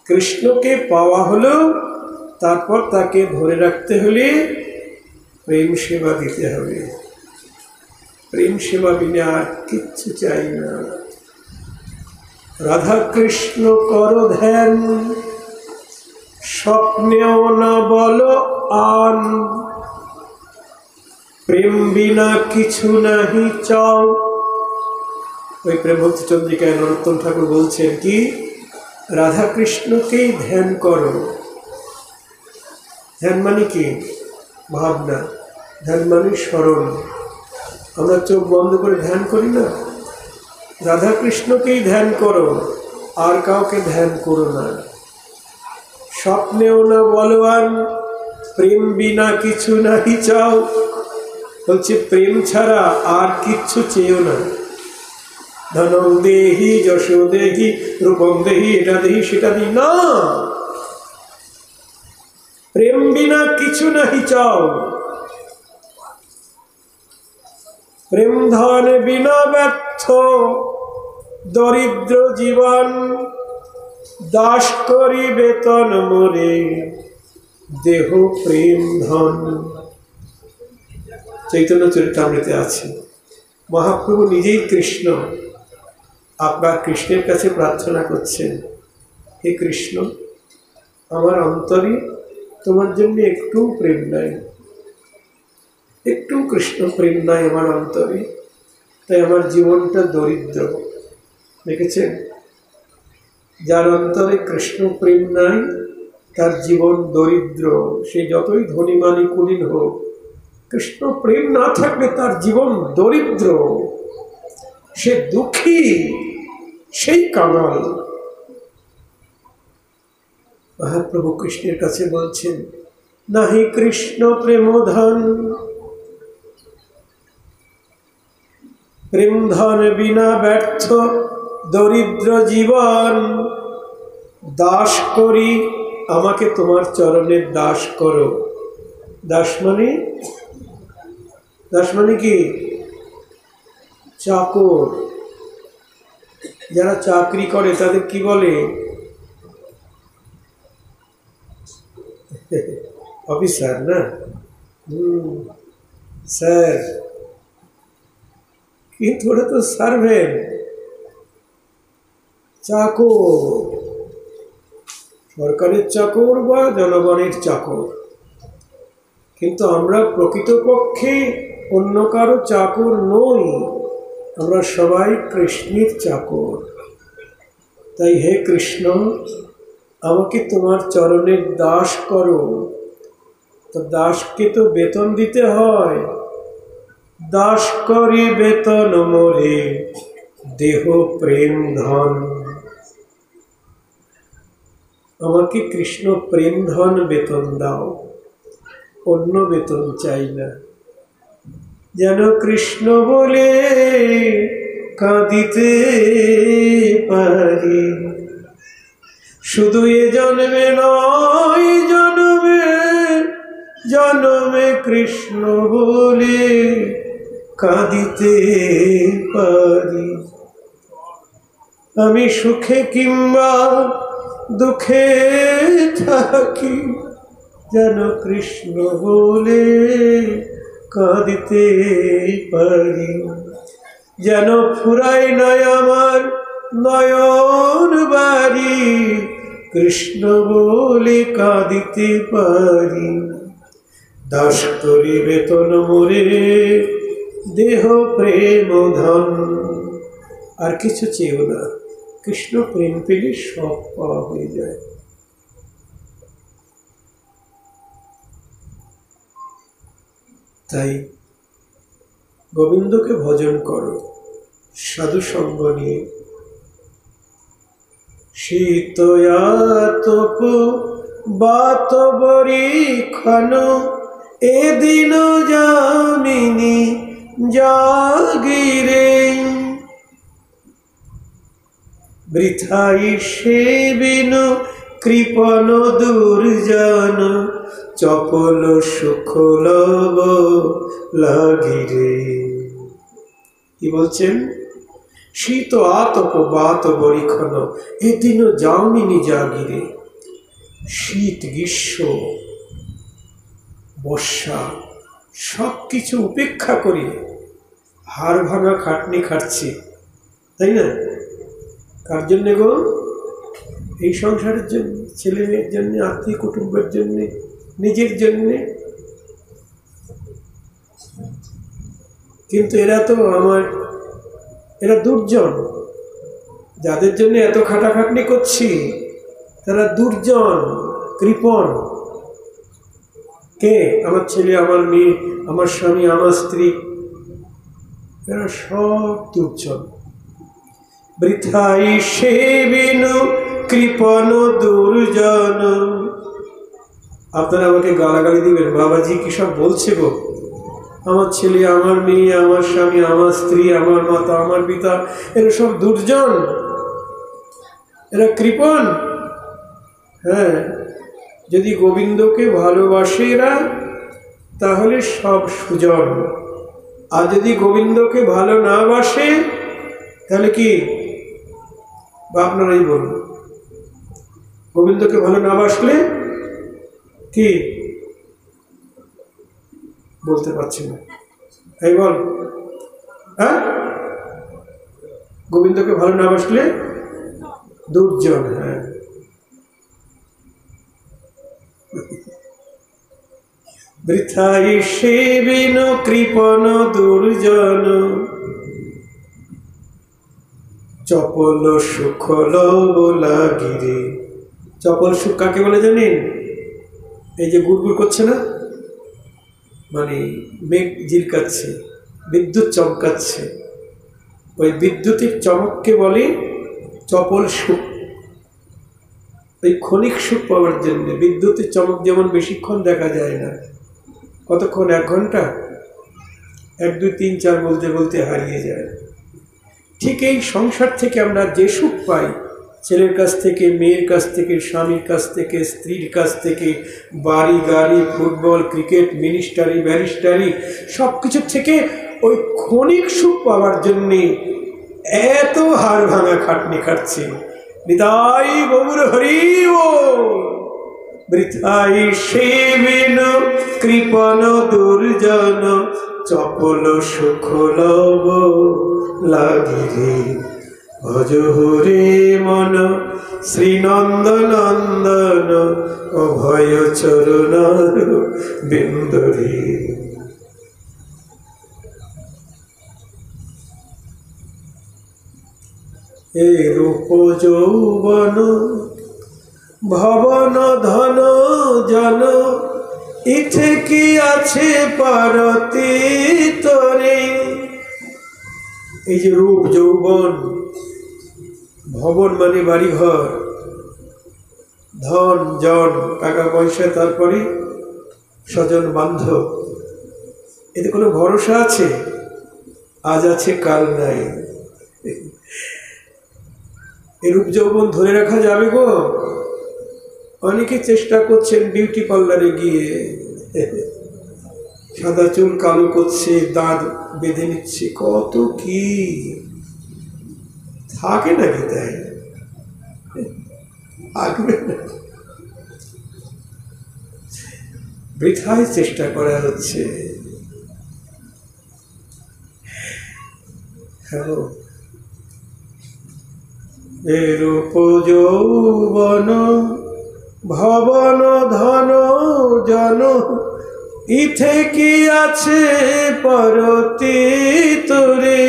কৃষ্ণকে পাওয়া হলো, তারপর তাকে ধরে রাখতে হলে প্রেম সেবা দিতে হবে। প্রেম সেবা বিনা আর কিচ্ছু চাই না। রাধা কৃষ্ণ কর ধ্যান, স্বপ্নেও না বলো আন, প্রেম বিনা কিছু নাহি চাও। ওই প্রেম ভক্তি চন্দ্রিকায় নরোত্তম ঠাকুর বলছেন কি, রাধা কৃষ্ণকেই ধ্যান করো। ধ্যান মানে কি? ভাবনা। ধ্যান মানে স্মরণ। আমরা চোখ বন্ধ করে ধ্যান করি না? রাধা কৃষ্ণকেই ধ্যান করো, আর কাউকে ধ্যান করো না। স্বপ্নেও না বলবান, প্রেম বিনা কিছু নাহি চাও। বলছে প্রেম ছাড়া আর কিচ্ছু চেয়েও না। ধনং দেহি, যশো দেহি, রূপং দেহি, এটা দেহি সেটা দিই না। প্রেম বিনা কিছু নাহি চাও। প্রেম ধন বিনা ব্যর্থ দরিদ্র জীবন, দাস করি বেতন মোরে দেহ প্রেম ধন। চৈতন্য চরিতামৃতে আছে। মহাপ্রভু নিজেই কৃষ্ণ, আপনার কৃষ্ণের কাছে প্রার্থনা করছেন, হে কৃষ্ণ, আমার অন্তরে তোমার জন্য একটু প্রেম নাই, একটু কৃষ্ণ প্রেম নাই আমার অন্তরে, তাই আমার জীবনটা দরিদ্র। দেখেছেন, যার অন্তরে কৃষ্ণ প্রেম নাই তার জীবন দরিদ্র। সে যতই ধনীমানী কুলীন হোক, কৃষ্ণ প্রেম না থাকলে তার জীবন দরিদ্র, সে দুঃখী, সেই কাঙাল। মহাপ্রভু কৃষ্ণের কাছে বলছেন, নাহি কৃষ্ণ প্রেমধন, প্রেম ধন বিনা ব্যর্থ দরিদ্র জীবন। দাস করি আমাকে তোমার চরণের দাস করো। দাস মানে কি? চাকর। যারা চাকরি করে তাদের কি বলে? অফিসার না? স্যার। কিন্তু ওরা তো সার্ভেন্ট, চাকর, সরকারের চাকর বা জনগণের চাকর। কিন্তু আমরা প্রকৃতপক্ষে অন্য কারো চাকর নই, আমরা সবাই কৃষ্ণের চাকর। তাই হে কৃষ্ণ, আমাকে তোমার চরণের দাস করো। তো দাসকে তো বেতন দিতে হয়। দাস করি বেতন মোরে দেহ প্রেম ধন। আমাকে কৃষ্ণ প্রেম ধন বেতন দাও, অন্য বেতন চাই না। যেন কৃষ্ণ বলে কাঁদিতে পারি, শুধু এ জন্মে নয়, জন্মে জন্মে কৃষ্ণ বলে কাঁদিতে পারি। আমি সুখে কিংবা দুঃখে থাকি, যেন কৃষ্ণ বলে কাঁদিতে পারি। যেন ফুরাই নয় আমার নয়ন বাড়ি, কৃষ্ণ বলে কাঁদিতে পারি। দাস করি বেতন মোরে দেহ প্রেম ধন। আর কিছু চেয়েও না, কৃষ্ণ প্রেম পেলে সব পাওয়া হয়ে যায়। তাই গোবিন্দকে ভজন করো সাধু সঙ্গ নিয়ে। শীতয়াতপ বাত বরিক্ষণ এদিন যামিনী জাগিরে। বৃথাই সেবিনু কৃপণ দুর্জন চপল সুখ লব লাগিরে। কি বলছেন? শীত আতপ বাত বরিক্ষণ এদিন যামিনী জাগিরে। শীত, গ্রীষ্ম, বর্ষা সব কিছু উপেক্ষা করে হাড় ভাঙা খাটনি খাটছি, তাই না? কার জন্যে গো? এই সংসারের জন্য, ছেলে মেয়ের জন্য, আত্মীয় কুটুম্বের জন্য, নিজের জন্যে। কিন্তু এরা দুর্জন। যাদের জন্য এত খাটাখাটনি করছি তারা দুর্জন, কৃপণ। কে? আমার ছেলে, আমার মেয়ে, আমার স্বামী, আমার স্ত্রী, এরা সব দুর্জন। বৃথাই সেবিনু কৃপণ দুর্জন। আপনারা আমাকে গালাগালি দিবেন, বাবাজি কি সব বলছে গো? আমার ছেলে, আমার মেয়ে, আমার স্বামী, আমার স্ত্রী, আমার মাতা, আমার পিতা, এরা সব দুর্জন, এরা কৃপণ। হ্যাঁ, যদি গোবিন্দকে ভালোবাসে এরা তাহলে সব সুজন। আর যদি গোবিন্দকে ভালো না বাসে তাহলে কি? বা আপনারাই বলুন, গোবিন্দকে ভালো না বাসলে কি? বলতে পারছি না, তাই বল। হ্যাঁ, গোবিন্দকে ভালো না বাসলে দুর্জন। হ্যাঁ, বৃথাই সেবিন কৃপণ দুর্জন, চপল সুখল লাগিরে। চপল সুখ কাকে বলে জানেন? এই যে গুড়গুড় করছে না, মানে মেঘ ঝিলকাচ্ছে, বিদ্যুৎ চমকাচ্ছে, ওই বিদ্যুতের চমককে বলে চপল সুখ। ওই ক্ষণিক সুখ পাওয়ার জন্য বিদ্যুতের চমক যেমন বেশিক্ষণ দেখা যায় না, কতক্ষণ, 1 ঘন্টা, 1, 2, 3, 4 বলতে বলতে হারিয়ে যায়। ঠিক এই সংসার থেকে আমরা যে সুখ পাই, ছেলের কাছ থেকে, মেয়ের কাছ থেকে, স্বামীর কাছ থেকে, স্ত্রীর কাছ থেকে, বাড়ি গাড়ি, ফুটবল, ক্রিকেট, মিনিস্টারি, ব্যারিস্টারি, সব কিছুর থেকে ওই ক্ষণিক সুখ পাওয়ার জন্যে এত হাড় ভাঙা খাটনি খাটছে। নিতাই গৌর হরি বল। বৃথাই সেবিন কৃপণ দুর্জন, চপল সুখ লব লাগিরে। ভজ হরে মন শ্রীনন্দ নন্দন, অভয় চরণার বিন্দরে। এ রূপ যৌবন ভবন ধন জন, ইথে কি আছে পারতি তরে। এই যে রূপ যৌবন, ভবন মানে বাড়িঘর, ধন জন টাকা পয়সা, তারপরে স্বজন বান্ধব, এতে কোনো ভরসা আছে? আজ আছে কাল নাই। এই রূপ যৌবন ধরে রাখা যাবে গো? অনেকে চেষ্টা করছেন বিউটি পার্লারে গিয়ে, সাদা চুল কালো করছে, দাঁত বেঁধে নিচ্ছে, কত কি থাকে নাকি? তাই থাকবে না, বৃথায় চেষ্টা করা হচ্ছে। হ্যালো, এ রূপ যৌবন ভবন ধন জন, ইথে কি আছে পরতি তরে।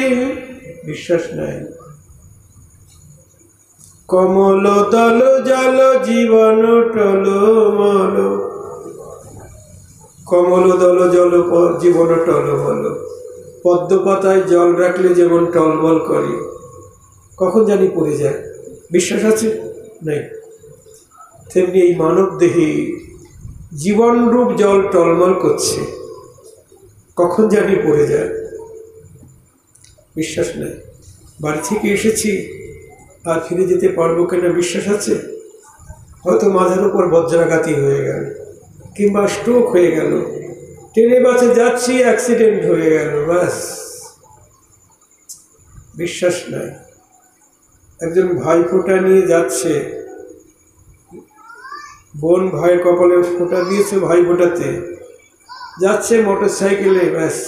বিশ্বাস নাই। কমল দল জল জীবন টলমল, কমল দল জল জীবন টলমল। পদ্ম পাতায় জল রাখলে যেমন টলমল করে, কখন জানি পড়ে যায়। বিশ্বাস আছে? নেই। তেমনি এই মানব দেহে জীবনরূপ জল টলমল করছে, কখন জানি পড়ে যায়। বিশ্বাস নেই। বাড়ি থেকে এসেছি, আর ফিরে যেতে পারবো কিনা বিশ্বাস আছে? হয়তো মাথার উপর বজ্রাঘাতী হয়ে গেল, কিংবা স্ট্রোক হয়ে গেল, ট্রেনে বাসে যাচ্ছি, অ্যাক্সিডেন্ট হয়ে গেল, ব্যাস। বিশ্বাস নাই। একজন ভাই ফোঁটা নিয়ে যাচ্ছে, বোন ভাইয়ের কপালে ফোঁটা দিয়েছে, ভাই ফোঁটাতে যাচ্ছে মোটর সাইকেলে, ব্যাস।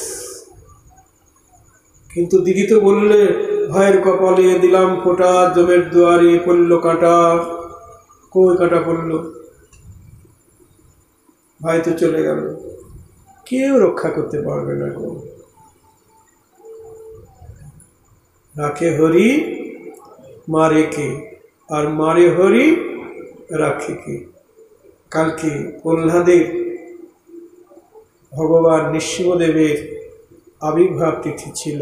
কিন্তু দিদি তো বললে, ভাইয়ের কপালে দিলাম ফোঁটা, জমের দুয়ারে পড়ল কাঁটা। কই কাঁটা পড়ল? ভাই তো চলে গেল, কেউ রক্ষা করতে পারবে না গো। রাখে হরি মারে কে, আর মারে হরি রাখে কে। কালকে প্রহ্লাদের, ভগবান নৃসিংহদেবের আবির্ভাব তিথি ছিল।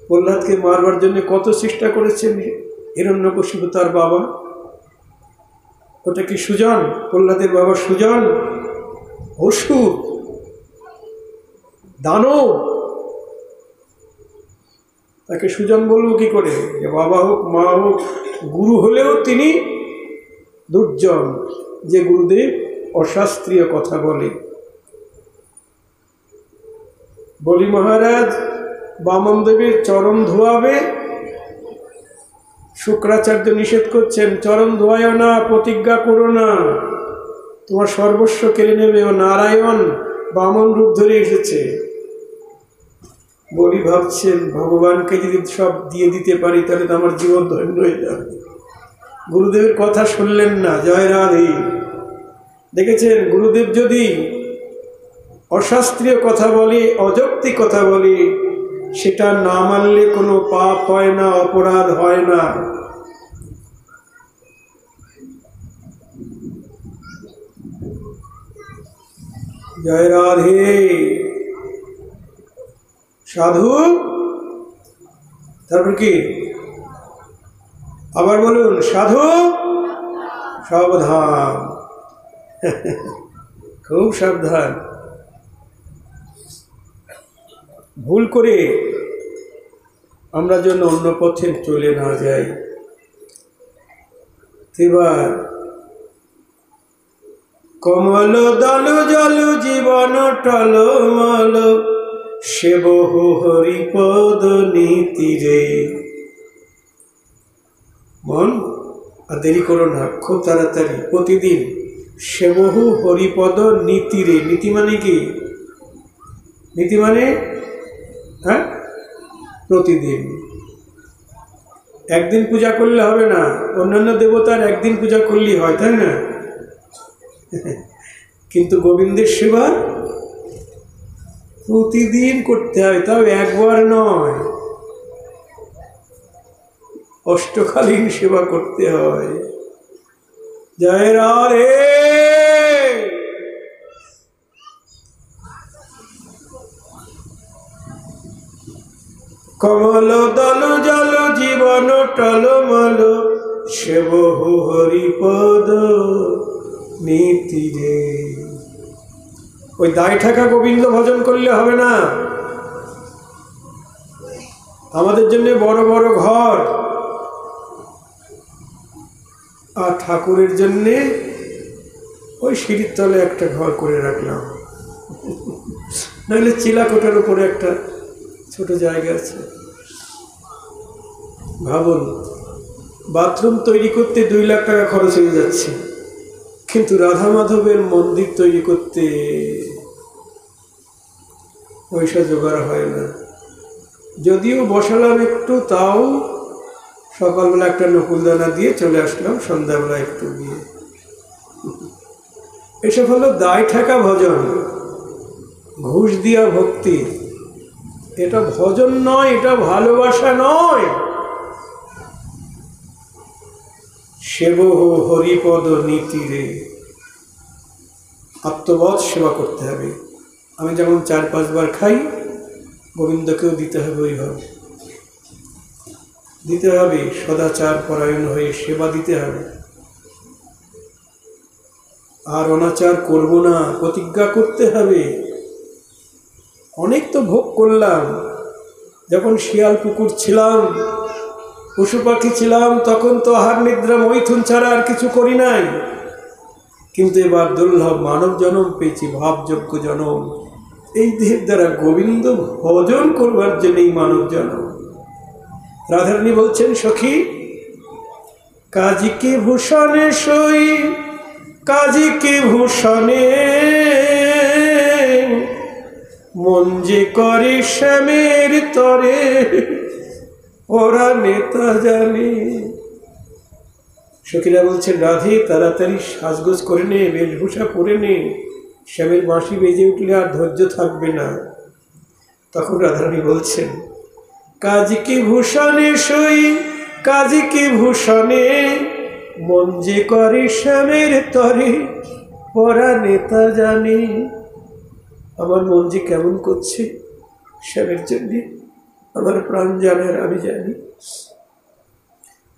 প্রহ্লাদকে মারবার জন্য কত চেষ্টা করেছেন হিরণ্যকশিপু তার বাবা। ওটা কি সুজন? প্রহ্লাদের বাবা সুজন অসুর, দানব, তাকে সুজন বলবো কি করে? যে বাবা হোক মা হোক, গুরু হলেও তিনি দুর্জন, যে গুরুদেব অশাস্ত্রীয় কথা বলে। বলি মহারাজ বামন দেবের চরণ ধোয়াবে, শুক্রাচার্য নিষেধ করছেন, চরণ ধোয়ায় না, প্রতিজ্ঞা করো না, তোমার সর্বস্ব কেড়ে নেবে। ও নারায়ণ বামন রূপ ধরে এসেছে। বলি ভাবছেন ভগবানকে যদি সব দিয়ে দিতে পারি তাহলে তো আমার জীবন ধন্য হয়ে যাবে। গুরুদেবের কথা শুনলেন না। জয় রাধে। দেখেছেন, গুরুদেব যদি অশাস্ত্রীয় কথা বলে, অযৌক্তিক কথা বলে, সেটা না মানলে কোনো পাপ হয় না, অপরাধ হয় না। জয় রাধে। সাধু, তারপর কি আবার বলুন, সাধু সাবধান। খুব সাবধান, ভুল করে আমরা যেন অন্য পথে চলে না যাই। এবার কমল দল জল জীবন টলমল, সে বহু হরিপদ নীতি রে। মন আর দেরি করো না, খুব তাড়াতাড়ি প্রতিদিন সে বহু হরিপদ নীতি রে। নীতি মানে কি? নীতি মানে হ্যাঁ, প্রতিদিন। একদিন পূজা করলে হবে না, অন্যান্য দেবতার একদিন পূজা করলেই হয়, তাই না? কিন্তু গোবিন্দের সেবা প্রতিদিন করতে হয়, তাও একবার নয়, অষ্টকালীন সেবা করতে হয়। জয় রাধে। কমল দল জল জীবন টলমল, সে বহু হরিপদ নীতি রে। ওই দায় ঠাকা গোবিন্দ ভজন করলে হবে না। আমাদের জন্য বড় বড় ঘর, আর ঠাকুরের জন্যে ওই সিঁড়ির তলে একটা ঘর করে রাখলাম, নাহলে চিলাকোটার উপরে একটা ছোট জায়গা আছে। ভাবুন, বাথরুম তৈরি করতে 2 লাখ টাকা খরচ হয়ে যাচ্ছে, কিন্তু রাধা মাধবের মন্দির তৈরি করতে পয়সা জোগাড় হয় না। যদিও বসালাম একটু, তাও সকালবেলা একটা নকুলদানা দিয়ে চলে আসলাম, সন্ধ্যাবেলা একটু দিয়ে। এসব হলো দায় ঠাকা ভজন, ঘুষ দিয়া ভক্তি। এটা ভজন নয়, এটা ভালোবাসা নয়। সেব হরিপদ নীতি রে। আত্মবৎ সেবা করতে হবে। আমি যেমন 4-5 বার খাই, গোবিন্দকেও দিতে হবে ওইভাবে দিতে হবে। সদাচার পরায়ণ হয়ে সেবা দিতে হবে। আর অনাচার করব না, প্রতিজ্ঞা করতে হবে। অনেক তো ভোগ করলাম, যখন শিয়াল কুকুর ছিলাম, পশু পাখি ছিলাম, তখন তো আহার নিদ্রা মৈথুন ছাড়া আর কিছু করি নাই। কিন্তু এবার দুর্লভ মানব জন্ম পেয়েছি, ভাবযোগ্য জন্ম। এই দেহের দ্বারা গোবিন্দ ভজন করবার জন্য এই মানব জন্ম। রাধারানী বলছেন, সখী কাজীকে ভূষণে সই, কাজীকে ভূষণে মন যে করে শ্যামের তরে, ওরা নেতা জানে। সখীরা বলছেন, রাধে তাড়াতাড়ি সাজগোজ করে নে, বেশভূষা পরে নে, শ্যামের বাঁশি বেজে উঠলে আর ধৈর্য থাকবে না। তখন রাধারানী বলছেন, কাজীকে ভূষণে সই, কাজীকে ভূষণে মন যে করে শ্যামের তরে, ওরা নেতা জানে। আমার মন যে কেমন করছে শ্যামের জন্য, আমার প্রাণ জানে, আর আমি জানি।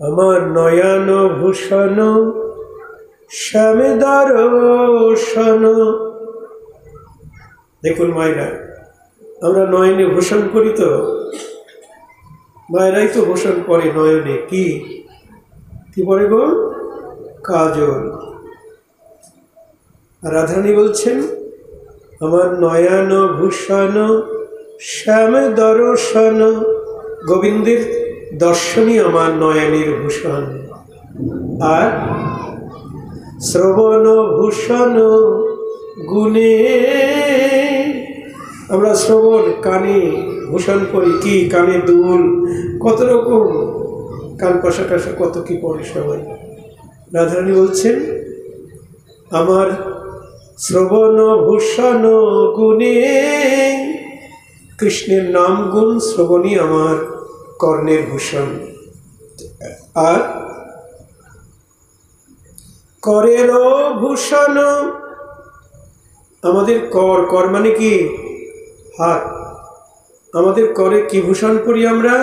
আমার নয়ন ভূষণ শ্যামে দর্শন। দেখুন মায়েরা, আমরা নয়নে ভূষণ করি, তো মায়েরাই তো ভূষণ করে নয়নে। কি কি পরে গো? কাজল। রাধারানী বলছেন, আমার নয়ন ভূষণ শ্যাম দর্শন। গোবিন্দের দর্শনই আমার নয়নের ভূষণ। আর শ্রবণ ভূষণ গুণে, আমরা শ্রবণ কানে ভূষণ পরি কি, কানে দুল, কত রকম কান পাশা টাশা কত কি পরে সবাই। রাধারানী বলছেন আমার শ্রবণ ভূষণ গুণে, কৃষ্ণের নাম গুণ শ্রবণই আমার কর্ণের ভূষণ। আর করেরও ভূষণ, আমাদের কর, কর মানে কি হাত, আমাদের করে কি ভূষণ পরি আমরা,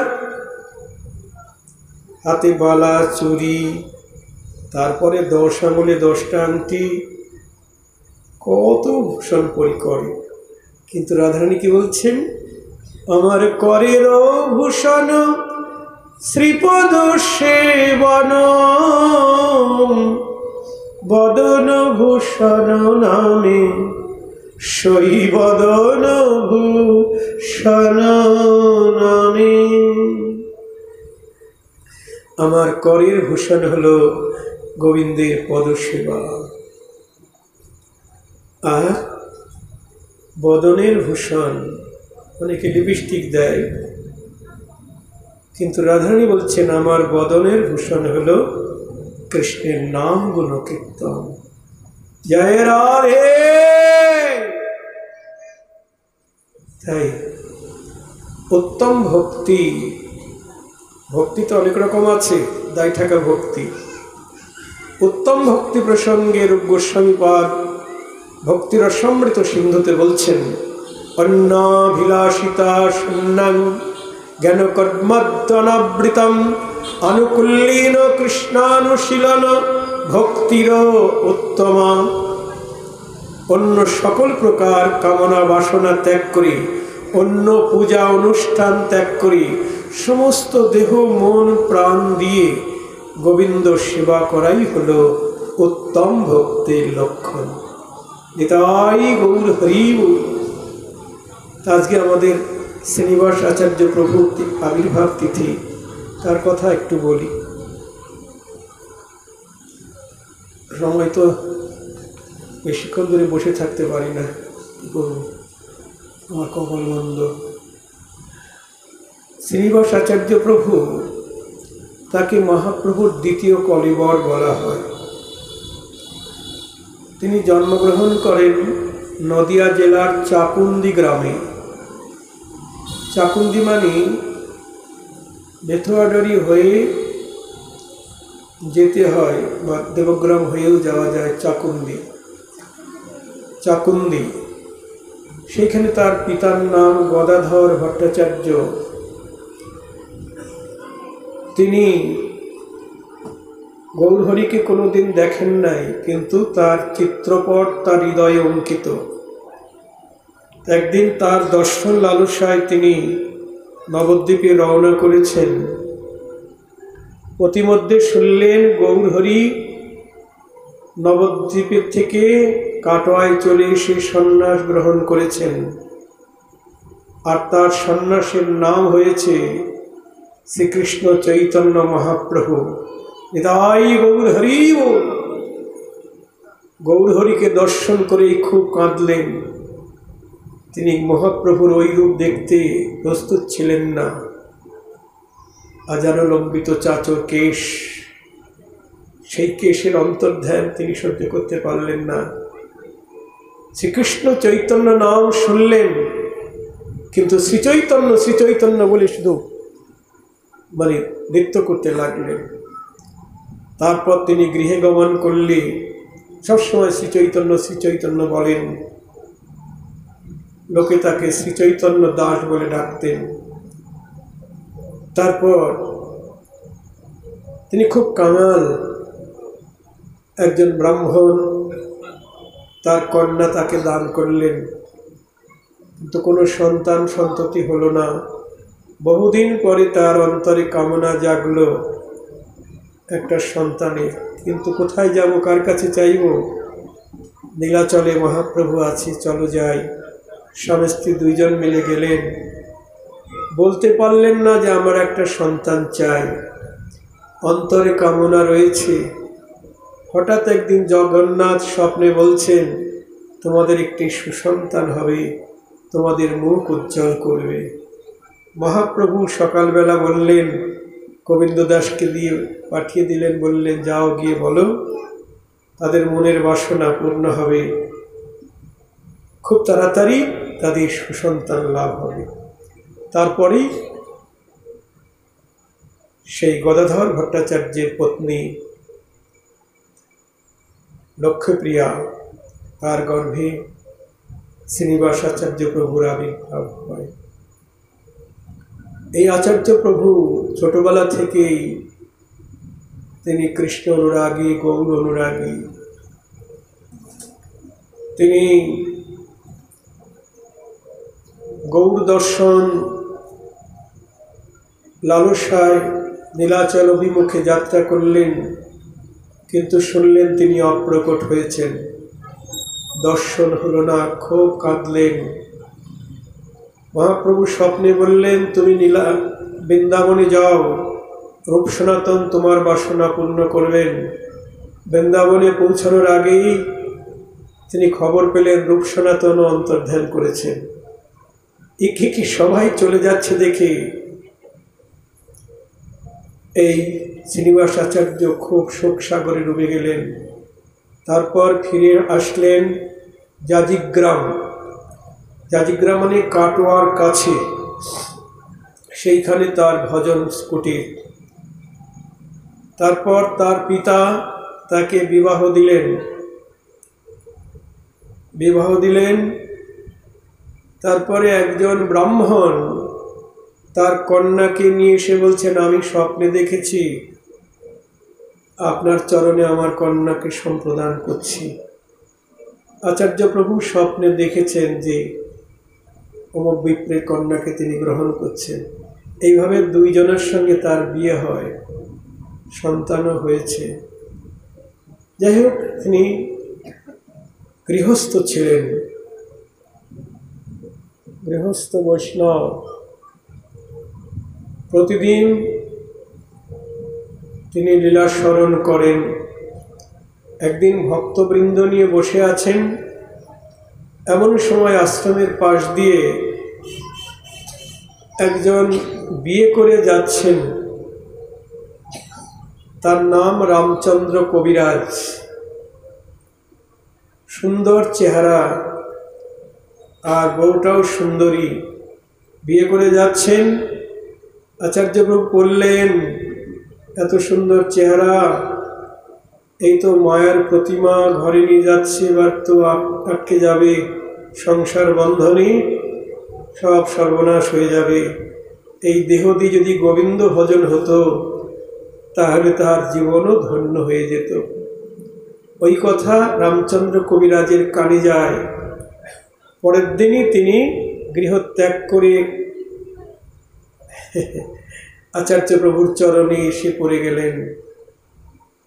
হাতে বালা চুড়ি, তারপরে 10 আঙুলে 10টা আংটি, কত ভূষণ পরি করে। কিন্তু রাধারানী কি বলছেন আমার করেরও ভূষণ শ্রীপদ সেবন, বদন ভূষণ নামে সই বদন ভূষণ নামে। আমার করের ভূষণ হলো গোবিন্দের পদসেবা, আর বদনের ভূষণ অনেকে লিপস্টিক দেয়, কিন্তু রাধারানী বলছেন আমার বদনের ভূষণ হলো কৃষ্ণের নাম গুণ কীর্তন। জয় রাধে। তাই উত্তম ভক্তি, ভক্তি তো অনেক রকম আছে, দায় থাকা ভক্তি। উত্তম ভক্তি প্রসঙ্গে রূপ গোস্বামীপাদ ভক্তির অসমৃত সিন্ধুতে বলছেন অন্নাভিলাষিতা শূন্যং জ্ঞান কর্মদ্বনাবৃতম অনুকূল্যেন কৃষ্ণানুশীলন ভক্তির উত্তমা। অন্য সকল প্রকার কামনা বাসনা ত্যাগ করি, অন্য পূজা অনুষ্ঠান ত্যাগ করি, সমস্ত দেহ মন প্রাণ দিয়ে গোবিন্দ সেবা করাই হলো উত্তম ভক্তির লক্ষণ। নিতাই গৌর হরি বল। আজকে আমাদের শ্রীনিবাস আচার্য প্রভুর আবির্ভাব তিথি, তার কথা একটু বলি। সময় তো বেশিক্ষণ ধরে বসে থাকতে পারি না, আমার কপাল মন্দ। শ্রীনিবাস আচার্য প্রভু, তাকে মহাপ্রভুর দ্বিতীয় কলিবর বলা হয়। তিনি জন্মগ্রহণ করেন নদিয়া জেলার চাকুন্দি গ্রামে। চাকুন্দি মানে বেথুয়াডারি হয়ে যেতে হয়, বা দেবগ্রাম হয়েও যাওয়া যায় চাকুন্দি। চাকুন্দি, সেইখানে তার পিতার নাম গদাধর ভট্টাচার্য। তিনি গৌরহরিকে কোনোদিন দেখেন নাই, কিন্তু তার চিত্রপট তার হৃদয়ে অঙ্কিত। একদিন তার দর্শন লালসায় তিনি নবদ্বীপে রওনা করেছেন। অতিমধ্যে শুনলেন গৌরহরি নবদ্বীপের থেকে কাটোয়ায় চলে এসে সন্ন্যাস গ্রহণ করেছেন, আর তার সন্ন্যাসের নাম হয়েছে শ্রীকৃষ্ণ চৈতন্য মহাপ্রভু। নিতাই গৌর হরি বল। গৌরহরিকে দর্শন করেই খুব কাঁদলেন। তিনি মহাপ্রভুর ওই রূপ দেখতে প্রস্তুত ছিলেন না। আজানো লম্বিত চাচর কেশ, সেই কেশের অন্তর্ধান তিনি সহ্য করতে পারলেন না। শ্রীকৃষ্ণ চৈতন্য নাম শুনলেন, কিন্তু শ্রীচৈতন্য শ্রীচৈতন্য বলে শুধু নৃত্য করতে লাগলেন। তারপর তিনি গৃহে গমন করলে সবসময় শ্রীচৈতন্য শ্রীচৈতন্য বলেন। লোকে তাকে শ্রীচৈতন্য দাস বলে ডাকতেন। তারপর তিনি খুব কাঙাল, একজন ব্রাহ্মণ তার কন্যা তাকে দান করলেন, কিন্তু কোনো সন্তান সন্ততি হলো না। বহুদিন পরে তার অন্তরে কামনা জাগলো একটা সন্তানের, কিন্তু কোথায় যাব, কার কাছে চাইব? নীলাচলে মহাপ্রভু আছি, চলো যাই। স্বামী স্ত্রী দুইজন মিলে গেলেন। বলতে পারলেন না যে আমার একটা সন্তান চাই, অন্তরে কামনা রয়েছে। হঠাৎ একদিন জগন্নাথ স্বপ্নে বলছেন, তোমাদের একটি সুসন্তান হবে, তোমাদের মুখ উজ্জ্বল করবে। মহাপ্রভু সকালবেলা বললেন, গোবিন্দ দাসকে দিয়ে পাঠিয়ে দিলেন, বললেন যাও গিয়ে বলো তাদের মনের বাসনা পূর্ণ হবে, খুব তাড়াতাড়ি তাদের সুসন্তান লাভ হবে। তারপরেই সেই গদাধর ভট্টাচার্যের পত্নী লক্ষ্যপ্রিয়া, তার গর্ভে শ্রীনিবাস আচার্য প্রভুর আবির্ভাব হয়। এই আচার্য প্রভু ছোটবেলা থেকেই তিনি কৃষ্ণ অনুরাগী, গৌর অনুরাগী। তিনি গৌর দর্শন লালসায় নীলাচল অভিমুখে যাত্রা করলেন, কিন্তু শুনলেন তিনি অপ্রকট হয়েছেন, দর্শন হলো না, খুব কাঁদলেন। মহাপ্রভু স্বপ্নে বললেন, তুমি বৃন্দাবনে যাও, রূপ সনাতন তোমার বাসনা পূর্ণ করবেন। বৃন্দাবনে পৌঁছানোর আগেই তিনি খবর পেলেন রূপ সনাতনও অন্তর্ধান করেছেন। একে কি সবাই চলে যাচ্ছে দেখে এই শ্রীনিবাস আচার্য খুব শোক সাগরে ডুবে গেলেন। তারপর ফিরে আসলেন জাজিগ্রাম। জাজিগ্রাম মানে কাটোয়ার কাছে, সেইখানে তার ভজন কুটির। তারপর তার পিতা তাকে বিবাহ দিলেন। তারপরে একজন ব্রাহ্মণ তার কন্যাকে নিয়ে এসে বলছেন, আমি স্বপ্নে দেখেছি আপনার চরণে আমার কন্যাকে সম্প্রদান করছি। আচার্য প্রভু স্বপ্নে দেখেছেন যে অমুক বিপ্রের কন্যাকে তিনি গ্রহণ করছেন। এইভাবে দুইজনের সঙ্গে তার বিয়ে হয়, সন্তানও হয়েছে। যাই হোক, তিনি গৃহস্থ ছিলেন, গৃহস্থ বৈষ্ণব। প্রতিদিন তিনি লীলা স্মরণ করেন। একদিন ভক্তবৃন্দ নিয়ে বসে আছেন, এমন সময় আশ্রমের পাশ দিয়ে একজন বিয়ে করে যাচ্ছেন, তার নাম রামচন্দ্র কবিরাজ। সুন্দর চেহারা, আর বউটাও সুন্দরী। বিয়ে করে যাচ্ছেন। আচার্যপ্রভু বললেন, এত সুন্দর চেহারা, এই তো মায়ার প্রতিমা, ঘরে নিয়ে যাচ্ছে, এবার তো আটকে যাবে সংসার বন্ধনে, সব সর্বনাশ হয়ে যাবে। এই দেহ দিয়ে যদি গোবিন্দ ভজন হতো তাহলে তার জীবনও ধন্য হয়ে যেত। ওই কথা রামচন্দ্র কবিরাজের কানে যায়। পরের দিনই তিনি গৃহত্যাগ করে আচার্য প্রভুর চরণে এসে পড়ে গেলেন,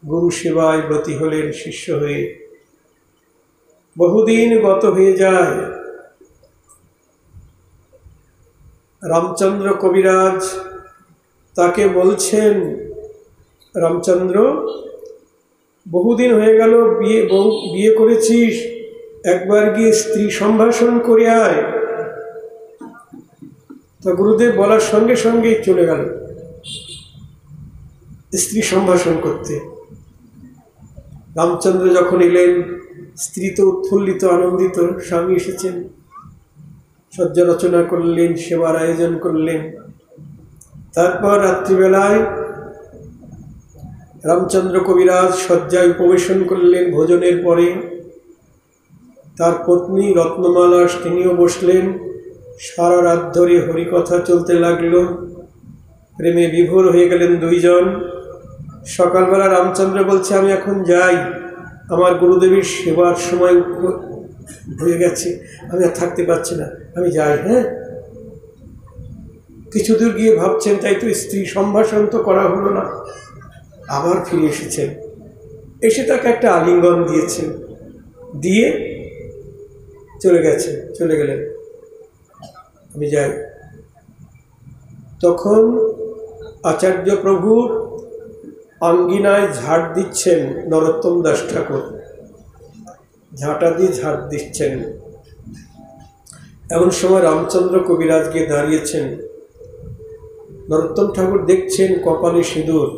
গুরু সেবায় ব্রতী হলেন শিষ্য হয়ে। বহুদিন গত হয়ে যায়। রামচন্দ্র কবিরাজ তাকে বলছেন, রামচন্দ্র, বহুদিন হয়ে গেল বিয়ে করেছিস, একবার গিয়ে স্ত্রী সম্ভাষণ করে আয়। তা গুরুদেব বলার সঙ্গে সঙ্গেই চলে গেল স্ত্রী সম্ভাষণ করতে। রামচন্দ্র যখন এলেন, স্ত্রী তো উৎফুল্লিত, আনন্দিত, স্বামী এসেছেন। সজ্জা রচনা করলেন, সেবার আয়োজন করলেন। তারপর রাত্রিবেলায় রামচন্দ্র কবিরাজ শয্যায় উপবেশন করলেন। ভোজনের পরে তার পত্নী রত্নমালা তিনিও বসলেন। সারা রাত ধরে হরিকথা চলতে লাগলো। প্রেমে বিভোর হয়ে গেলেন দুইজন। সকালবেলা রামচন্দ্র বলছে, আমি এখন যাই, আমার গুরুদেবের সেবার সময় হয়ে গেছে, আমি আর থাকতে পারছি না, আমি যাই। হ্যাঁ, কিছু দূর গিয়ে ভাবছেন, তাই তো স্ত্রী সম্ভাষণ তো করা হলো না। আবার ফিরে এসেছেন, এসে তাকে একটা আলিঙ্গন দিয়েছেন, দিয়ে চলে গেলেন, আমি যাই। তখন আচার্য প্রভু আঙ্গিনায় ঝাড় দিচ্ছেন, নরোত্তম দাস ঠাকুর ঝাঁটা দিয়ে ঝাড় দিচ্ছেন। এমন সময় রামচন্দ্র কবিরাজ গিয়ে দাঁড়িয়েছেন। নরোত্তম ঠাকুর দেখছেন কপালে সিঁদুর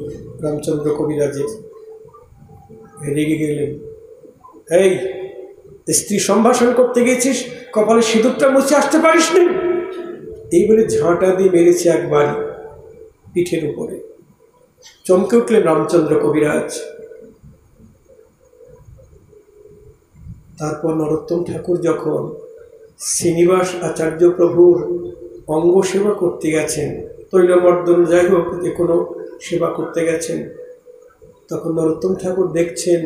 রামচন্দ্র কবিরাজের, রেগে গেলেন, এই স্ত্রী সম্ভাষণ করতে গেছিস, কপালে সিঁদুরটা মুছে আসতে পারিস না? এই বলে ঝাঁটা দিয়ে মেরেছে একবারই পিঠের উপরে। চমকে উঠলেন রামচন্দ্র কবিরাজ। তারপর নরোত্তম ঠাকুর যখন শ্রীনিবাস আচার্য প্রভুর অঙ্গ সেবা করতে গেছেন, তৈলমর্দন যাই হোক যে কোনো সেবা করতে গেছেন, তখন নরোত্তম ঠাকুর দেখছেন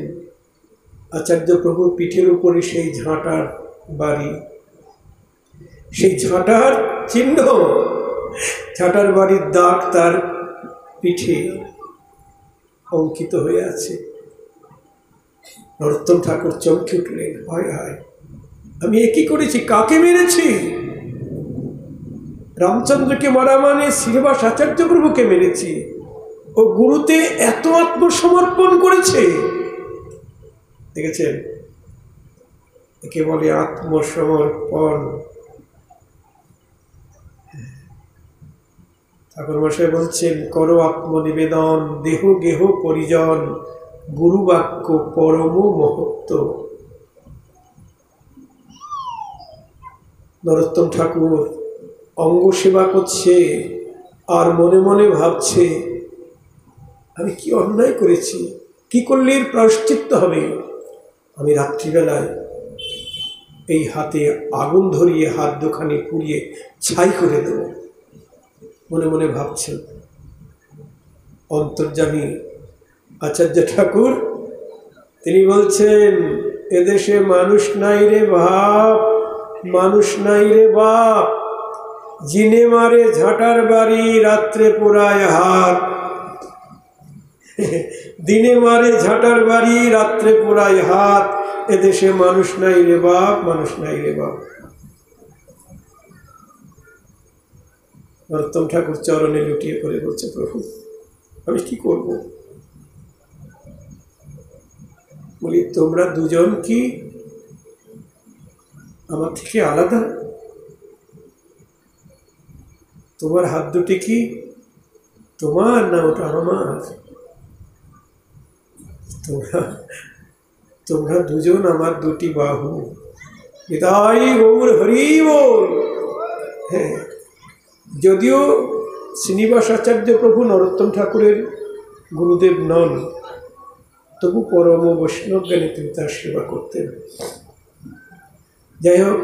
আচার্য প্রভুর পিঠের উপরে সেই ঝাঁটার বাড়ি, সেই ঝাঁটার চিহ্ন, ঝাঁটার বাড়ির দাগ তার পিঠে অঙ্কিত হয়ে আছে। নরোত্তম ঠাকুর চমকে উঠলেন, হায় হায়, আমি এ কি করেছি, কাকে মেরেছি? রামচন্দ্রকে মারা মানে শ্রীনিবাস আচার্য প্রভুকে মেরেছি। ও গুরুতে এত আত্মসমর্পণ করেছে। দেখেছেন, একে বলে আত্মসমর্পণ। ঠাকুর মশাই বলছেন, করো আত্মনিবেদন, দেহ গেহ পরিজন, গুরু বাক্য পরম মহত্ব। নরোত্তম ঠাকুর অঙ্গ সেবা করছে আর মনে মনে ভাবছে, আমি কি অন্যায় করেছি, কি করলে এর প্রায়শ্চিত্ত হবে? আমি রাত্রিবেলায় এই হাতে আগুন ধরিয়ে হাত দুখানি পুড়িয়ে ছাই করে দেব, মনে মনে ভাবছেন। অন্তর্যামী আচার্য ঠাকুর তিনি বলছেন, এদেশে মানুষ নাই রে বাপ, মানুষ নাই রে বাপ, জিনে মারে ঝাঁটার বাড়ি, রাত্রে পোড়ায় হাত। দিনে মারে ঝাঁটার বাড়ি, রাত্রে পোড়ায় হাত, এদেশে মানুষ নাই রে বাপ, মানুষ নাই রে বাপ। নরোত্তম ঠাকুর চরণে লুটিয়ে পড়ে বলছে, প্রভু আমি কি করব? বলি, তোমরা দুজন কি আমার থেকে আলাদা? তোমার হাত দুটি কি তোমার, না ওটা আমার? তোমরা দুজন আমার দুটি বাহু। নিতাই গৌর হরি বল। হ্যাঁ, যদিও শ্রীনিবাস আচার্য প্রভু নরোত্তম ঠাকুরের গুরুদেব নন, তবু পরম বৈষ্ণব জ্ঞানে তিনি তার সেবা করতেন। যাই হোক,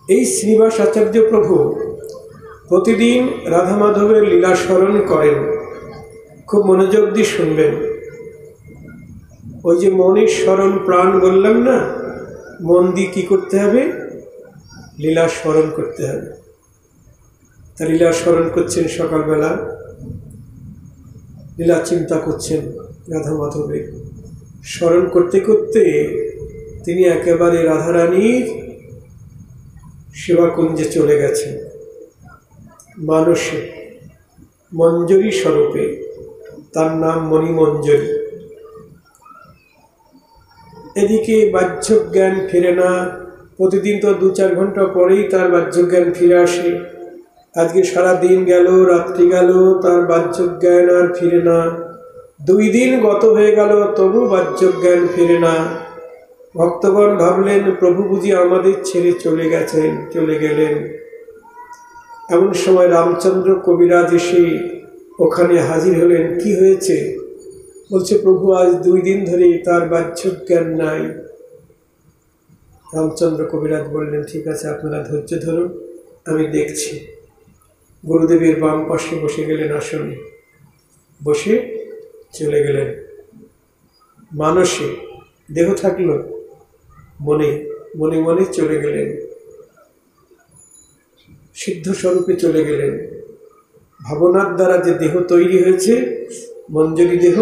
এই শ্রীনিবাস আচার্য প্রভু প্রতিদিন রাধা মাধবের লীলা স্মরণ করেন। খুব মনোযোগ দিয়ে শুনবেন। ওই যে মনের স্মরণ প্রাণ বললাম না, মন দিয়ে কী করতে হবে? লীলা স্মরণ করতে হবে। তা লীলা স্মরণ করছেন, সকালবেলা লীলা চিন্তা করছেন রাধা মাধবের। স্মরণ করতে করতে তিনি একেবারে রাধারানীর সেবাকুঞ্জে চলে গেছেন, মানসে মঞ্জরী স্বরূপে। তার নাম মণিমঞ্জরী। এদিকে বাহ্য জ্ঞান ফিরে না। প্রতিদিন তো 2-4 ঘন্টা পরেই তার বাহ্য জ্ঞান ফিরে আসে। আজকে সারা দিন গেল, রাত্রি গেল, তার বাহ্য জ্ঞান আর ফিরে না। 2 দিন গত হয়ে গেল, তবু বাহ্য জ্ঞান ফিরে না। ভক্তগণ ভাবলেন, প্রভু বুঝি আমাদের ছেড়ে চলে গেলেন। এমন সময় রামচন্দ্র কবিরাজ এসে ওখানে হাজির হলেন। কি হয়েছে? বলছে, প্রভু আজ 2 দিন ধরে তার বাহ্য জ্ঞান নাই। রামচন্দ্র কবিরাজ বললেন, ঠিক আছে, আপনারা ধৈর্য ধরুন, আমি দেখছি। গুরুদেবের বাম পাশে বসে গেলেন, আসনে বসে চলে গেলেন। মানসে দেহ থাকলো, মনে মনে মনে চলে গেলেন, সিদ্ধ স্বরূপে চলে গেলেন। ভাবনার দ্বারা যে দেহ তৈরি হয়েছে, মঞ্জরী দেহ,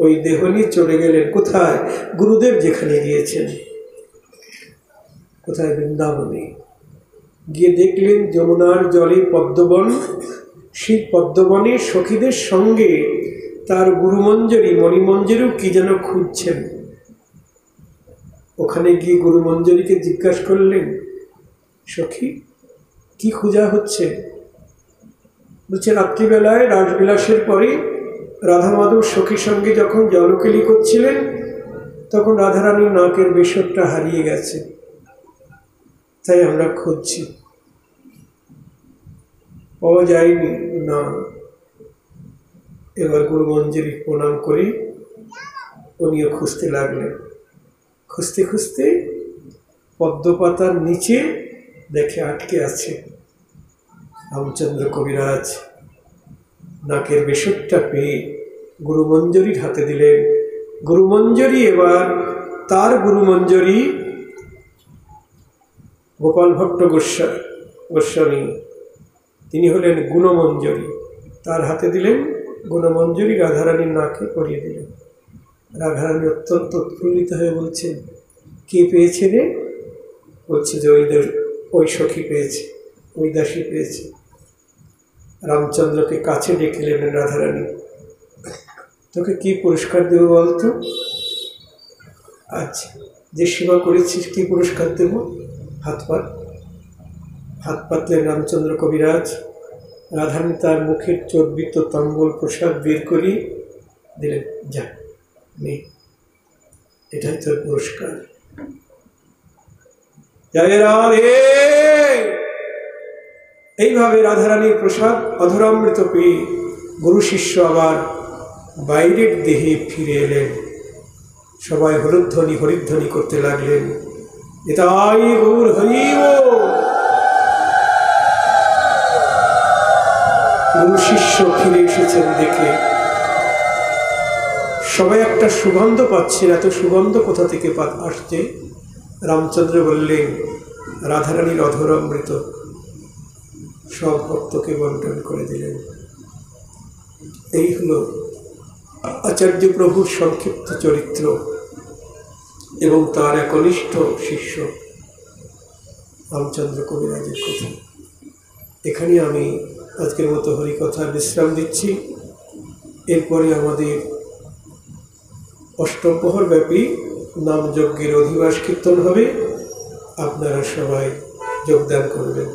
ওই দেহ নিয়ে চলে গেলেন। কোথায়? গুরুদেব যেখানে গিয়েছেন। কোথায়? বৃন্দাবনে। গিয়ে দেখলেন যমুনার জলে পদ্মবন। সেই পদ্মবনে সখীদের সঙ্গে তার গুরুমঞ্জরী মণিমঞ্জরীও কি যেন খুঁজছেন। ওখানে গিয়ে গুরুমঞ্জরীকে জিজ্ঞাসা করলেন, সখী কি খোঁজা হচ্ছে? বলছে রাত্রিবেলায় রাসবিলাসের পরে রাধা মাধব সখীর সঙ্গে যখন জলকেলি করছিলেন তখন রাধারানীর নাকের বেসরটা হারিয়ে গেছে, তাই আমরা খুঁজছি, পাওয়া যায়নি। না, এবার গুরু মঞ্জুরি প্রণাম করে উনিও খুঁজতে লাগলেন। খুঁজতে খুঁজতে পদ্মপাতার নিচে দেখে আটকে আছে। রামচন্দ্র কবিরাজ নাকের বেসরটা পেয়ে গুরু মঞ্জুরির হাতে দিলেন। গুরু মঞ্জুরি এবার তার গুরু মঞ্জুরি গোপাল ভট্ট গোস্বামী, তিনি হলেন গুণমঞ্জুরি, তার হাতে দিলেন গুণমঞ্জুরি, রাধারানীর নাকে পরিয়ে দিলেন। রাধারানী অত্যন্ত উৎফুল্লিত হয়ে বলছেন, কে পেয়েছে রে? বলছে যে ওই সখী পেয়েছে, ওই দাসী পেয়েছে। রামচন্দ্রকে কাছে ডেকে নেবেন রাধারানী, তোকে কি পুরস্কার দেব বলতো? আচ্ছা, যে সেবা করেছিস কি পুরস্কার দেব? হাত পাতলেন রামচন্দ্র কবিরাজ। রাধারানী তার মুখের চর্বিত তাম্বুল প্রসাদ বের করি দিলেন, যা নে, এটাই তোর পুরস্কার। জয় রাধে। এইভাবে রাধারানীর প্রসাদ অধরামৃত পেয়ে গুরু শিষ্য আবার বাইরের দেহে ফিরে এলেন। সবাই হরিধ্বনি করতে লাগলেন, নিতাই গৌর হরি বল। গুরু শিষ্য ফিরে এসেছেন দেখে সবাই একটা সুগন্ধ পাচ্ছেন। এত সুগন্ধ কোথা থেকে আসছে? রামচন্দ্র বললেন, রাধারানীর অধরামৃত সব ভক্তকে বন্টন করে দিলেন। এই হলো আচার্য প্রভুর সংক্ষিপ্ত চরিত্র এবং তার একনিষ্ঠ শিষ্য রামচন্দ্র কবিরাজের কথা। এখানে আমি আজকের মতো হরিকথার বিশ্রাম দিচ্ছি। এরপরে আমাদের অষ্টপ্রহর ব্যাপী নামযজ্ঞের অধিবাস কীর্তন হবে, আপনারা সবাই যোগদান করবেন।